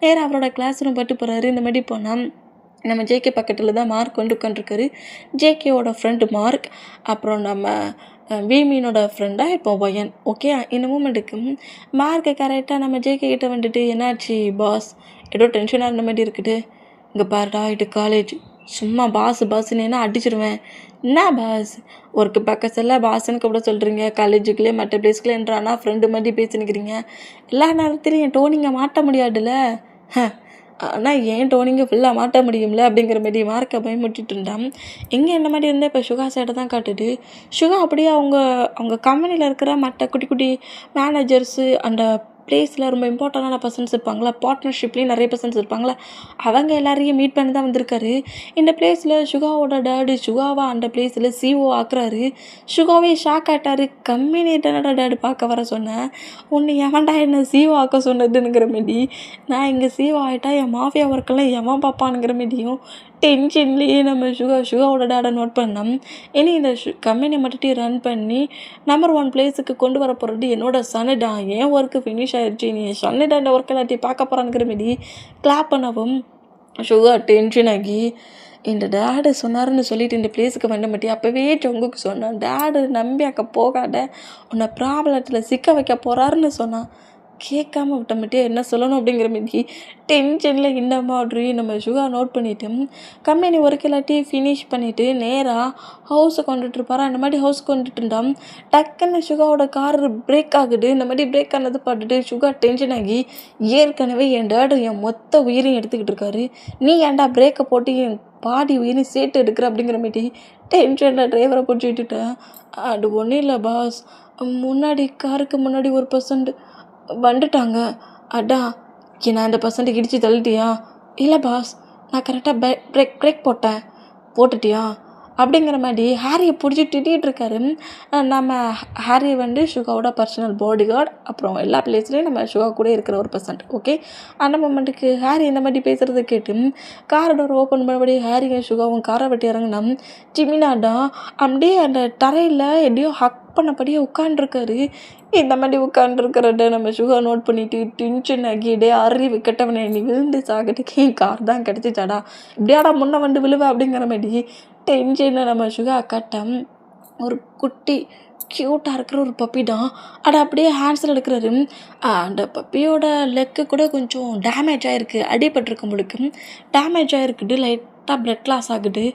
நேராக அவரோட கிளாஸ் ரூம் பட்டு போகிறாரு. இந்த மாதிரி போனால் நம்ம ஜேகே பக்கத்தில் தான் மார்க் வந்து உட்காந்துருக்காரு. ஜேகேவோட ஃப்ரெண்டு மார்க், அப்புறம் நம்ம வீமீனோட ஃப்ரெண்டாக இப்போ ஒயன். ஓகே இந்த மூமெண்ட்டுக்கு மார்க்கை கரெக்டாக நம்ம ஜேகே கிட்ட வந்துட்டு என்னாச்சு பாஸ் ஏதோ டென்ஷனாக இருந்த மாதிரி இருக்குது, இங்கே பாருடா இது காலேஜ், சும்மா பாஸ்ன்னு அடிச்சிருவேன். என்ன பாஸ் ஒர்க்கு பக்கத்தில் பாஸ்ன்னு கூட சொல்கிறீங்க, காலேஜுக்குள்ளே மற்ற பிளேஸ்க்குள்ளேன்றானா ஃப்ரெண்டு மாதிரி பேசினுக்கிறீங்க, எல்லா நேரத்துலையும் என் டோனிங்கை மாட்ட முடியாதுல்ல, ஆனால் ஏன் டோனிங்கை ஃபுல்லாக மாட்ட முடியும்ல அப்படிங்கிற மாதிரி மார்க்கை பயமுட்டிட்டு இருந்தான். எங்கே இந்த மாதிரி இருந்தால் இப்போ சுகா சைடை தான் காட்டுது. சுகா அப்படியே அவங்க கம்பெனியில் இருக்கிற மற்ற குட்டி குட்டி மேனேஜர்ஸு அந்த பிளேஸில் ரொம்ப இம்பார்ட்டண்டான பர்சன்ஸ் இருப்பாங்களா, பார்ட்னர்ஷிப்லேயும் நிறைய பர்சன்ஸ் இருப்பாங்களா, அவங்க எல்லாரையும் மீட் பண்ணி தான் வந்திருக்காரு. இந்த பிளேஸில் சுகாவோட டேடு சுகாவா அந்த பிளேஸில் சிஓ ஆக்குறாரு. சுகாவே ஷாக் ஆகிட்டார். கம்பெனி என்னோட டேடு பார்க்க வர சொன்னேன், ஒன்று எவன்டா என்ன சிஓ ஆக்க சொன்னதுங்கிற மாரி, நான் இங்கே சிஓ ஆகிட்டா என் மாஃபியா ஒர்க்கெல்லாம் எவன் பார்ப்பானுங்கிற மாரியும் டென்ஷன்லேயே நம்ம சுகாவோட டேடை நோட் பண்ணோம். இனி இந்த கம்பெனி மட்டும் ரன் பண்ணி நம்பர் 1 பிளேஸுக்கு கொண்டு வர போகிறது என்னோட சன்னுடா, ஏன் ஒர்க்கு ஃபினிஷ் ஆகிடுச்சு, நீ சன்னுடா இந்த ஒர்க் எல்லாத்தையும் பார்க்க போகிறான்ங்கிற மாரி கிளாப் பண்ணவும் சுகா டென்ஷன் ஆகி இந்த டேடு சொன்னாருன்னு சொல்லிட்டு இந்த பிளேஸுக்கு வந்த மாட்டி அப்போவே ஜங்குக்கு சொன்னான், டேடு நம்பி அங்கே போகாத உன்னை ப்ராப்ளத்தில் சிக்க வைக்க போகிறாருன்னு சொன்னான். கேட்காம விட்டமாட்டியே என்ன சொல்லணும் அப்படிங்கிற மாரி டென்ஷனில் இந்த மாதிரி நம்ம சுகா நோட் பண்ணிவிட்டு கம்பெனி ஒர்க் எல்லாத்தையும் ஃபினிஷ் பண்ணிவிட்டு நேராக ஹவுஸை கொண்டுட்டு இருப்பாரு. அந்த மாதிரி ஹவுஸ் கொண்டுட்டு இருந்தான். டக்குன்னு சுகாவோட கார் பிரேக் ஆகுது. இந்த மாதிரி பிரேக் ஆனது பார்த்துட்டு சுகா டென்ஷன் ஆகி ஏற்கனவே என் டேடு என் மொத்த உயிரையும் எடுத்துக்கிட்டு இருக்காரு, நீ ஏன்டா பிரேக்கை போட்டு என் பாடி உயிரையும் சேர்த்து எடுக்கிற அப்படிங்கிற மாட்டி டென்ஷனில் டிரைவரை பிடிச்சி விட்டுட்டேன். அது ஒன்றும் இல்லை பாஸ், முன்னாடி காருக்கு முன்னாடி ஒரு பர்சன்ட் வந்துட்டாங்க, அதான் நான் அந்த பர்சன்ட்டுக்கு இடித்து தள்ளிட்டியா? இல்லை பாஸ் நான் கரெக்டாக பிரேக் போட்டுட்டியா அப்படிங்கிற மாதிரி ஹாரியை பிடிச்சி திட்டிகிட்டு இருக்காரு. நம்ம ஹாரி வந்து சுகாவோட பர்சனல் பாடி கார்டு, அப்புறம் எல்லா பிளேஸ்லேயும் நம்ம சுகா கூட இருக்கிற ஒரு பர்சன்ட். ஓகே அந்த மொமெண்ட்டுக்கு ஹாரி இந்த மாதிரி பேசுகிறத கேட்டு கார் டோர் ஓப்பன் பண்ணபடி ஹாரியும் சுகாவும் காரை வெட்டி இறங்கினா ஜிமினாடா அப்படியே அந்த தரையில் எப்படியோ ஹக் பண்ணபடியே உட்காண்டிருக்காரு. இந்த மாதிரி உட்காந்துருக்கிறத நம்ம சுகா நோட் பண்ணிவிட்டு டென்ஷன் ஆகிடே அறிவு கெட்டவனே நீ விழுந்து சாகிறதுக்கு என் கார் தான் கிடச்சிச்சாடா, இப்படியாடா முன்ன வந்து விழுவ அப்படிங்கிற மாதிரி டென்ஷனில் நம்ம சுகா கட்டம் ஒரு குட்டி க்யூட்டாக இருக்கிற ஒரு பப்பி தான் அதை அப்படியே ஹேண்ட்ஸில் எடுக்கிறாரு. அந்த பப்பியோட லெக்கு கூட கொஞ்சம் டேமேஜ் ஆகிருக்கு, அடிபட்டிருக்கு, முழுக்கு டேமேஜ் ஆகிருக்குது, லைட்டாக பிளட் லாஸ் ஆகுது.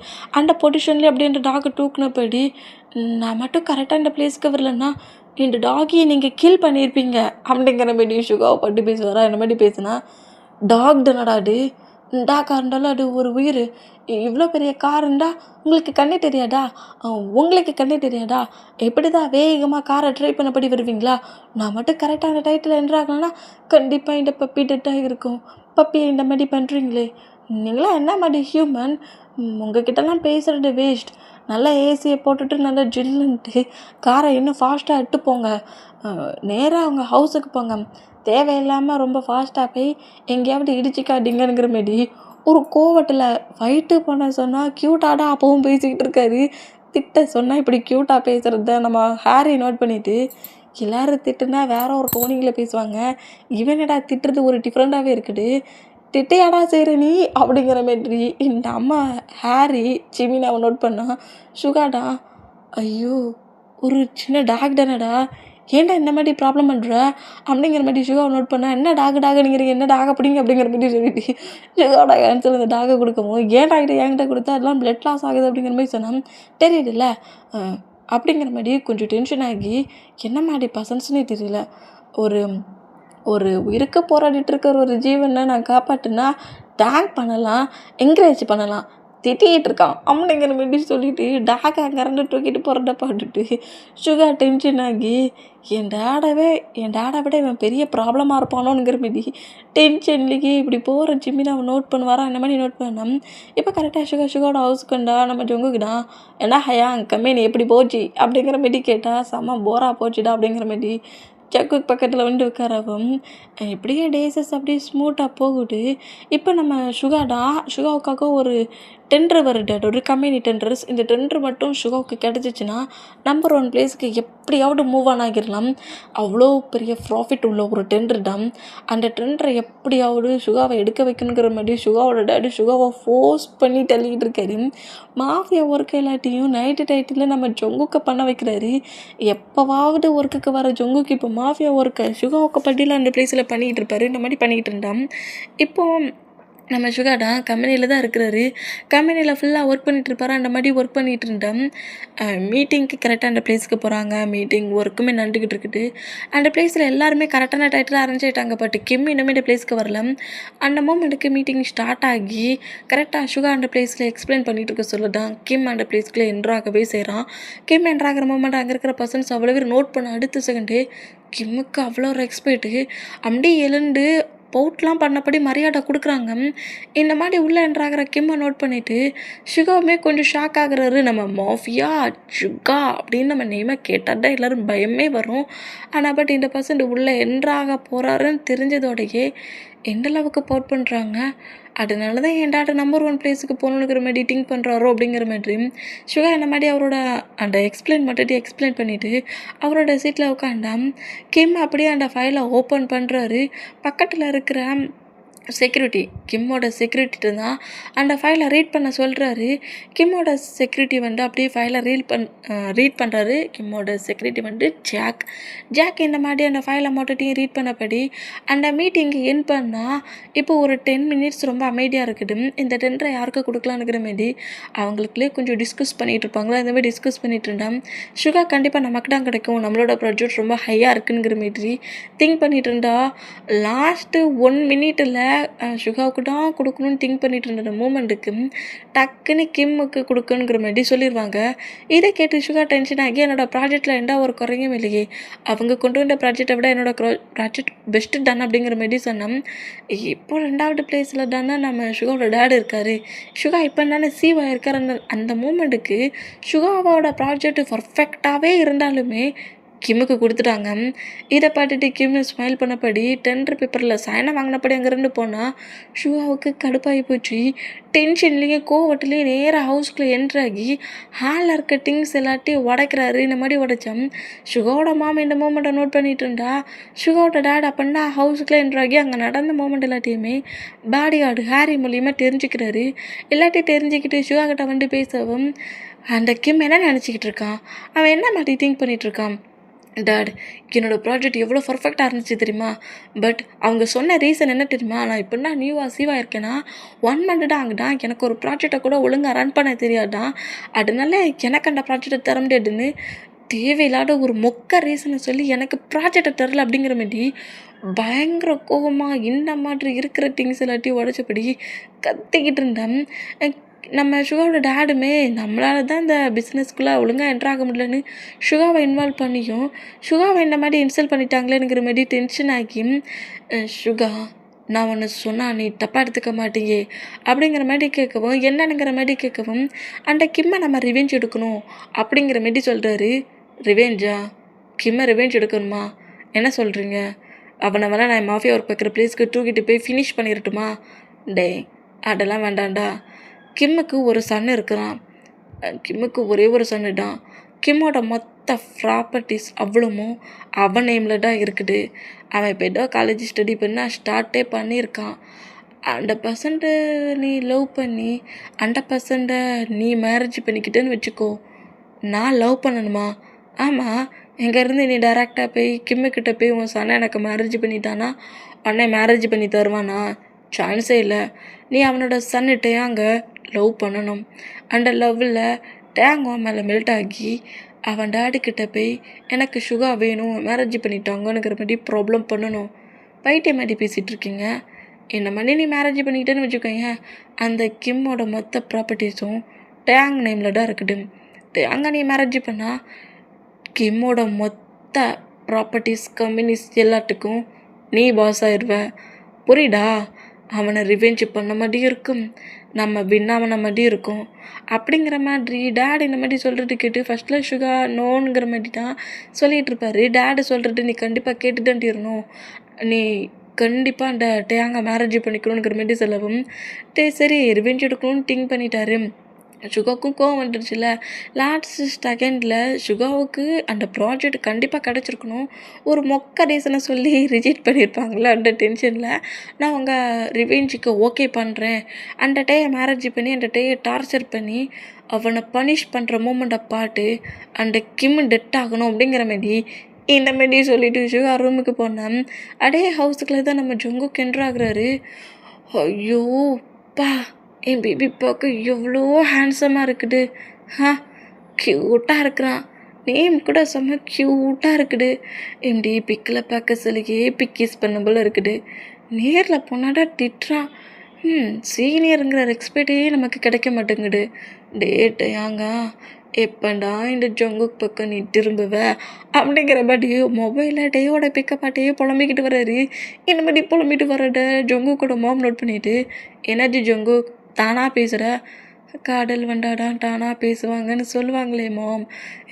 அந்த பொசிஷன்லேயே அப்படியே அந்த டாகை தூக்குனபடி நான் மட்டும் கரெக்டாக இந்த பிளேஸ்க்கு வரலன்னா இந்த டாகியை நீங்கள் கில் பண்ணியிருப்பீங்க அப்படிங்கிற மாதிரி சுகாவை பட்டு பேசுவாரா. இந்த மாதிரி பேசுனா டாக் தானடா அது, டாக்காக இருந்தாலும் அது ஒரு உயிர், இவ்வளோ பெரிய கார் இருந்தால் உங்களுக்கு கண்ணே தெரியாதா, உங்களுக்கு கண்ணே தெரியாதா, எப்படி தான் வேகமாக காரை ட்ரை பண்ணபடி வருவீங்களா, நான் மட்டும் கரெக்டாக அந்த டைட்டில் என்ட்ராகலன்னா கண்டிப்பாக இந்த பப்பி டெட்டாக இருக்கும், பப்பியை இந்த மாதிரி பண்ணுறீங்களே, நீங்களாம் என்ன மாதிரி ஹியூமன், உங்ககிட்டலாம் பேசுகிறது வேஸ்ட், நல்லா ஏசியை போட்டுட்டு நல்லா ஜில்லுன்ட்டு காரை இன்னும் ஃபாஸ்ட்டாக எட்டு போங்க, நேராக அவங்க ஹவுஸுக்கு போங்க, தேவையில்லாமல் ரொம்ப ஃபாஸ்ட்டாக போய் எங்கேயாவது இடிச்சிக்காதீங்கிற மாரி ஒரு கோவத்தில் ஃபைட்டு பண்ண சொன்னால் க்யூட்டாடா அப்பவும் பேசிக்கிட்டு இருக்காரு. திட்ட சொன்னால் இப்படி க்யூட்டாக பேசுகிறத நம்ம ஹாரி நோட் பண்ணிவிட்டு எல்லோரும் திட்டுனா வேற ஒரு டோனிங்கில் பேசுவாங்க. இவனடா திட்டுறது ஒரு டிஃப்ரெண்ட்டாகவே இருக்குது. திட்டையாடா செய்கிற நீ அப்படிங்கிற மாதிரி இந்த அம்மா ஹாரி ஜிமினாவை நோட் பண்ணா. சுகாடா ஐயோ ஒரு சின்ன டாக் தானடா, ஏன்டா இந்த மாதிரி ப்ராப்ளம் பண்ணுற அப்படிங்கிற மாதிரி சுகாவை நோட் பண்ணால் என்ன டாகுங்கிறீங்க, என்ன டாக் அப்படிங்கிற மாதிரி சொல்லிட்டு சுகாவோட ஆன்சர் அந்த டாகை கொடுக்கவும் ஏன்டா என்கிட்ட கொடுத்தா அதெல்லாம் பிளட் லாஸ் ஆகுது அப்படிங்கிற மாதிரி சொன்னால் தெரியல அப்படிங்கிற மாதிரி கொஞ்சம் டென்ஷன் ஆகி என்ன மாதிரி பசன்ஸ்னே தெரியல. ஒரு ஒரு உயிருக்கு போராடிட்டு இருக்கிற ஒரு ஜீவனை நான் காப்பாற்றினா டேங்க் பண்ணலாம், என்கரேஜ் பண்ணலாம், திட்டிகிட்டு இருக்கான் அப்படிங்கிற மாதிரி சொல்லிவிட்டு டாக் அங்கேருந்து தூக்கிட்டு போகிறத பார்த்துட்டு சுகா டென்ஷன் ஆகி என் டேடை விட இவன் பெரிய ப்ராப்ளமாக இருப்பானோங்கிற மாதிரி டென்ஷன்லேயே இப்படி போகிற ஜிம்மினை அவன் நோட் பண்ணுவாரா இந்த மாதிரி நோட் பண்ணான். இப்போ கரெக்டாக சுகாவோட ஹவுஸ்க்குண்டா நம்ம ஜொங்குக்குடா ஏன்னா ஹயா கம்பெனி எப்படி போச்சு அப்படிங்கிற மாதிரி கேட்டால் செம்ம போராக போச்சுடா அப்படிங்கிற மாதிரி ஜக்குக்கு பக்கத்தில் வந்து உட்காரவும் இப்படியே டேஸஸ் அப்படியே ஸ்மூத்தாக போகுது. இப்போ நம்ம சுகாவுக்காக ஒரு டெண்டர் வருது, ஒரு கம்பெனி டெண்டர்ஸ். இந்த டெண்டர் மட்டும் சுகாவுக்கு கிடச்சிச்சின்னா நம்பர் 1 பிளேஸுக்கு எப்படியாவது மூவ் ஆன் ஆகிடலாம். அவ்வளோ பெரிய ப்ராஃபிட் உள்ள ஒரு டெண்டர் தான். அந்த டெண்டரை எப்படியாவது சுகாவை எடுக்க வைக்கணுங்கிற மாதிரி சுகாவோட டேடி சுகாவை ஃபோர்ஸ் பண்ணி தள்ளிக்கிட்டு இருக்காரு. மாஃபியா ஒர்க்கு எல்லாத்தையும் நைட்டு டைட்டில் நம்ம ஜொங்குக்கு பண்ண வைக்கிறாரு. எப்போவாவது ஒர்க்குக்கு வர ஜொங்குக்கு இப்போ மாஃபியா ஒர்க்கை சுகாவுக்கு பட்டியில் அந்த பிளேஸில் பண்ணிக்கிட்டு இருப்பார். இந்த மாதிரி பண்ணிக்கிட்டு இருந்தான். இப்போது நம்ம சுகாடா கம்பெனியில் தான் இருக்கிறாரு. கம்பெனியில் ஃபுல்லாக ஒர்க் பண்ணிகிட்டு இருப்பார். அந்த மாதிரி ஒர்க் பண்ணிகிட்டு இருந்தேன். மீட்டிங்க்கு கரெக்டாக அந்த பிளேஸுக்கு போகிறாங்க. மீட்டிங் ஒர்க்குமே நடந்துக்கிட்டு இருக்குது. அந்த பிளேஸில் எல்லாருமே கரெக்டான டைட்டில் அரேஞ்ச் ஆகிட்டாங்க. பட் கிம் இன்னுமே இந்த பிளேஸ்க்கு வரல. அந்த மூமெண்ட்டுக்கு மீட்டிங் ஸ்டார்ட் ஆகி கரெக்டாக சுகா அந்த பிளேஸில் எக்ஸ்பிளைன் பண்ணிகிட்டு இருக்க சொல்லுதான் கிம் அந்த பிளேஸ்க்குள்ளே என்ட்ராகவே செய்கிறான். கிம் என்ட்ராகிற மூமெண்ட் அங்கே இருக்கிற பர்சன்ஸ் அவ்வளோ பேர் நோட் பண்ண அடுத்த செகண்டு கிம்முக்கு அவ்வளோ ஒரு எக்ஸ்பெக்ட்டு அப்படியே எழுந்து பவுட்லாம் பண்ணபடி மரியாதை கொடுக்குறாங்க. இந்த மாதிரி உள்ளே என்ட்ராகிற கிம்மை நோட் பண்ணிவிட்டு சுகாவுமே கொஞ்சம் ஷாக் ஆகுறாரு. நம்ம மாஃபியா சுகா அப்படின்னு நம்ம நேமை கேட்டால் தான் எல்லோரும் பயமே வரும். ஆனால் பட் இந்த பர்சன்ட் உள்ளே என்ட்ராக போகிறாருன்னு தெரிஞ்சதோடையே எந்த அளவுக்கு போட் பண்ணுறாங்க. அதனால தான் என் டாட்டா நம்பர் 1 பிளேஸுக்கு போகணுங்கிற மாதிரி திங்க் பண்ணுறாரோ அப்படிங்கிற மாதிரி சுகா இந்த மாதிரி அவரோட அந்த எக்ஸ்பிளைன் பண்ணிவிட்டு அவரோட சீட்டில் உட்காண்டா. கிம் அப்படியே அந்த ஃபைலை ஓப்பன் பண்ணுறாரு. பக்கத்தில் இருக்கிற செக்யூரிட்டி கிம்மோட செக்யூரிட்டி தான் அந்த ஃபைலை ரீட் பண்ண சொல்கிறாரு. கிம்மோட செக்யூரிட்டி வந்து அப்படியே ஃபைலை ரீட் பண்ணுறாரு. கிம்மோட செக்யூரிட்டி வந்து ஜாக் இந்த மாதிரி அந்த ஃபைலை மொட்டையும் ரீட் பண்ணபடி அந்த மீட்டிங்கு என் பண்ணால் இப்போ ஒரு 10 மினிட்ஸ் ரொம்ப அமைதியாக இருக்குது. இந்த டெண்டரை யாருக்கு கொடுக்கலான்னுங்கிற மாதிரி அவங்களுக்குள்ளே கொஞ்சம் டிஸ்கஸ் பண்ணிகிட்டு இருப்பாங்களா. இந்த மாதிரி டிஸ்கஸ் பண்ணிகிட்டு இருந்தால் சுகா கண்டிப்பாக நமக்கு தான் கிடைக்கும், நம்மளோட ப்ராஜெக்ட் ரொம்ப ஹையாக இருக்குங்கிற மாதிரி திங்க் பண்ணிகிட்டு இருந்தா லாஸ்ட்டு 1 மினிட்டில் சுகாவுக்கு தான் கொடுக்கணும்னு திங்க் பண்ணிட்டு இருந்த மூமெண்ட்டுக்கு டக்குன்னு கிம்முக்கு கொடுக்கணுங்கிற மாதிரி சொல்லிடுவாங்க. இதை கேட்டு சுகா டென்ஷன் ஆகி என்னோட ப்ராஜெக்டில் எந்த ஒரு குறையும் இல்லையே, அவங்க கொண்டு வந்த ப்ராஜெக்டை விட என்னோட ப்ராஜெக்ட் பெஸ்ட்டு டன் அப்படிங்கிற மாதிரி சொன்னோம். இப்போ 2வது பிளேஸில் தானே நம்ம சுகாவோட டேடு இருக்கார். சுகா இப்போ தானே சீவாக இருக்கார். அந்த மூமெண்ட்டுக்கு சுகாவோட ப்ராஜெக்ட் பர்ஃபெக்டாகவே இருந்தாலுமே கிம்முக்கு கொடுத்துட்டாங்க. இதை பார்த்துட்டு கிம் ஸ்மைல் பண்ணபடி டெண்டர் பேப்பரில் சைனை வாங்கினபடி அங்கேருந்து போனால் சுகாவுக்கு கடுப்பாகி போச்சு. டென்ஷன்லேயும் கோவத்துலேயும் நேராக ஹவுஸ்க்குள்ளே என்ட்ராகி ஹாலில் இருக்க திங்ஸ் எல்லாத்தையும் உடைக்கிறாரு. இந்த மாதிரி உடைச்சோம். சுகாவோட மாமா இந்த மூமெண்ட்டை நோட் பண்ணிட்டு இருந்தா சுகாவோட டேட் அப்படின்னா ஹவுஸ்க்குள்ளே என்ட்ராகி அங்கே நடந்த மூமெண்ட் எல்லாத்தையுமே பாடி கார்டு ஹாரி மூலியமாக தெரிஞ்சுக்கிறாரு. எல்லாத்தையும் தெரிஞ்சுக்கிட்டு சுகா கிட்ட வந்து பேசவும் அந்த கிம் என்ன நினச்சிக்கிட்டு இருக்கான், அவன் என்ன மாதிரி திங்க் பண்ணிகிட்ருக்கான். டேட் என்னோடய ப்ராஜெக்ட் எவ்வளோ பர்ஃபெக்டாக இருந்துச்சு தெரியுமா, பட் அவங்க சொன்ன ரீசன் என்ன தெரியுமா, நான் இப்படின்னா சீவாக இருக்கேன்னா 1 மந்த் தான் ஆகுதான், எனக்கு ஒரு ப்ராஜெக்டை கூட ஒழுங்காக ரன் பண்ண தெரியாதான், அதனால எனக்கு அந்த ப்ராஜெக்டை தர முடியாதுன்னு தேவையில்லாத ஒரு மொக்க ரீசனை சொல்லி எனக்கு ப்ராஜெக்டை தரல அப்படிங்கிற மாதிரி பயங்கர கோபமாக இந்த மாதிரி இருக்கிற திங்ஸ் எல்லாத்தையும் உடச்சபடி கத்திக்கிட்டு இருந்தேன். நம்ம சுகாவோட டேடுமே நம்மளால தான் இந்த பிஸ்னஸ்க்குள்ளே ஒழுங்காக என்ட்ராக முடியலன்னு சுகாவை இன்வால்வ் பண்ணியும் சுகாவை இந்த மாதிரி இன்சல்ட் பண்ணிட்டாங்களேங்கிற மாதிரி டென்ஷன் ஆகி சுகா நான் ஒன்று சொன்னால் நீ தப்பாக எடுத்துக்க மாட்டேங்க அப்படிங்கிற மாதிரி கேட்கவும் என்னங்கிற மாதிரி கேட்கவும் அந்த கிம்மை நம்ம ரிவெஞ்ச் எடுக்கணும் அப்படிங்கிற மாதிரி சொல்கிறாரு. ரிவெஞ்சா? கிம்மை ரிவெஞ்ச் எடுக்கணுமா? என்ன சொல்கிறீங்க? அவனை வேணா நான் மாஃபியா ஒர்க் பார்க்குற பிளேஸ்க்கு தூக்கிட்டு போய் ஃபினிஷ் பண்ணிடட்டுமா? டே அதெல்லாம் வேண்டாண்டா. கிம்முக்கு ஒரு சன் இருக்கிறான், கிம்முக்கு ஒரே ஒரு சன்னு தான். கிம்மோட மொத்த ப்ராப்பர்ட்டிஸ் அவ்வளவும் அவன் நேமில் தான் இருக்குது. அவன் இப்போ ஏதோ காலேஜ் ஸ்டடி பண்ண ஸ்டார்ட்டே பண்ணியிருக்கான். அந்த பர்சன்ட்டை நீ லவ் பண்ணி அந்த பர்சன்ட்டை நீ மேரேஜ் பண்ணிக்கிட்டேன்னு வச்சுக்கோ. நான் லவ் பண்ணணுமா? ஆமாம், இங்கேருந்து நீ டேரெக்டாக போய் கிம்முக்கிட்ட போய் உன் சனை எனக்கு மேரேஜ் பண்ணிட்டானா உடனே மேரேஜ் பண்ணி தருவானா? சான்ஸே இல்லை. நீ அவனோட சன்னு டேங்க லவ் பண்ணணும். அந்த லவ்வில் டேங் உன் மேலே மெல்ட் ஆகி அவன் டேடிக்கிட்ட போய் எனக்கு சுகா வேணும் மேரேஜ் பண்ணிட்டாங்கங்கிற மாதிரி ப்ராப்ளம் பண்ணணும். பைத்தியம் மாதிரி பேசிகிட்டு இருக்கீங்க. என்ன மாதிரி நீ மேரேஜ் பண்ணிக்கிட்டேன்னு வச்சுக்கோங்க, அந்த கிம்மோட மொத்த ப்ராப்பர்ட்டிஸும் டேங் நேமில் தான் இருக்குது. டேங்கை நீ மேரேஜ் பண்ணால் கிம்மோட மொத்த ப்ராப்பர்ட்டிஸ் கம்பெனிஸ் எல்லாத்துக்கும் நீ பாஸ் ஆயிடுவ. புரியுதா? அவனை ரிவெஞ்ச் பண்ண மாதிரியும் இருக்கும், நம்ம வின்னாமன மாதிரியும் இருக்கும். அப்படிங்கிற மாதிரி டேட் இந்த மாதிரி சொல்கிறது கேட்டு ஃபஸ்ட்டில் சுகா நோங்கிற மாதிரி தான் சொல்லிகிட்டு இருப்பார். டேடு சொல்கிறது நீ கண்டிப்பாக கேட்டுதான் தீரணும், நீ கண்டிப்பாக அந்த டேங்க மேரேஜ் பண்ணிக்கணுங்கிற மாதிரி சொல்லவும் சரி ரிவெஞ்ச் எடுக்கணும்னு திங்க் பண்ணிட்டாரு. சுகாவுக்கும் கோவம் வந்துடுச்சுல. லாஸ்ட் செகண்டில் சுகாவுக்கு அந்த ப்ராஜெக்ட் கண்டிப்பாக கிடச்சிருக்கணும். ஒரு மொக்க ரீசனை சொல்லி ரிஜெக்ட் பண்ணியிருப்பாங்களே அந்த டென்ஷனில் நான் அவங்க ரிவெஞ்சுக்கு ஓகே பண்ணுறேன், அந்த டேயை மேரேஜ் பண்ணி அந்த டேயை டார்ச்சர் பண்ணி அவனை பனிஷ் பண்ணுற மூமெண்ட்டை பாட்டு அந்த கிம் டெட் ஆகணும் அப்படிங்கிற மாதிரி இந்த மாரி சொல்லிவிட்டு சுகா ரூமுக்கு போனேன். அதே ஹவுஸுக்குள்ளே தான் நம்ம ஜொங்குக்கு என்ட்ராகிறாரு. ஐயோ பா, என் பேபி பார்க்க எவ்வளோ ஹேண்ட்ஸமாக இருக்குது. க்யூட்டாக இருக்கிறான். நேம் கூட செம்ம க்யூட்டாக இருக்குது. எப்படி பிக்கில் பார்க்க சொல்லியே பிக்கிஸ் பண்ண போல் இருக்குது. நேரில் போனாடா திட்டுறான். சீனியருங்கிற ரெஸ்பெக்டே நமக்கு கிடைக்க மாட்டேங்குது. டேட்டு ஏங்க எப்பண்டா இந்த ஜொங்குக்கு பக்கம் நீ திரும்புவ அப்படிங்கிற மாதிரி மொபைலில் டேயோட பிக்கப்பாட்டையே புலம்பிக்கிட்டு வர்றாரு. இந்த மாதிரி புலம்பிட்டு வர்றத ஜொங்கு கூட மாம் நோட் பண்ணிவிட்டு எனர்ஜி ஜொங்கு தானாக பேசுகிற, காதல் வந்தாதான் தானாக பேசுவாங்கன்னு சொல்லுவாங்களே மாம்,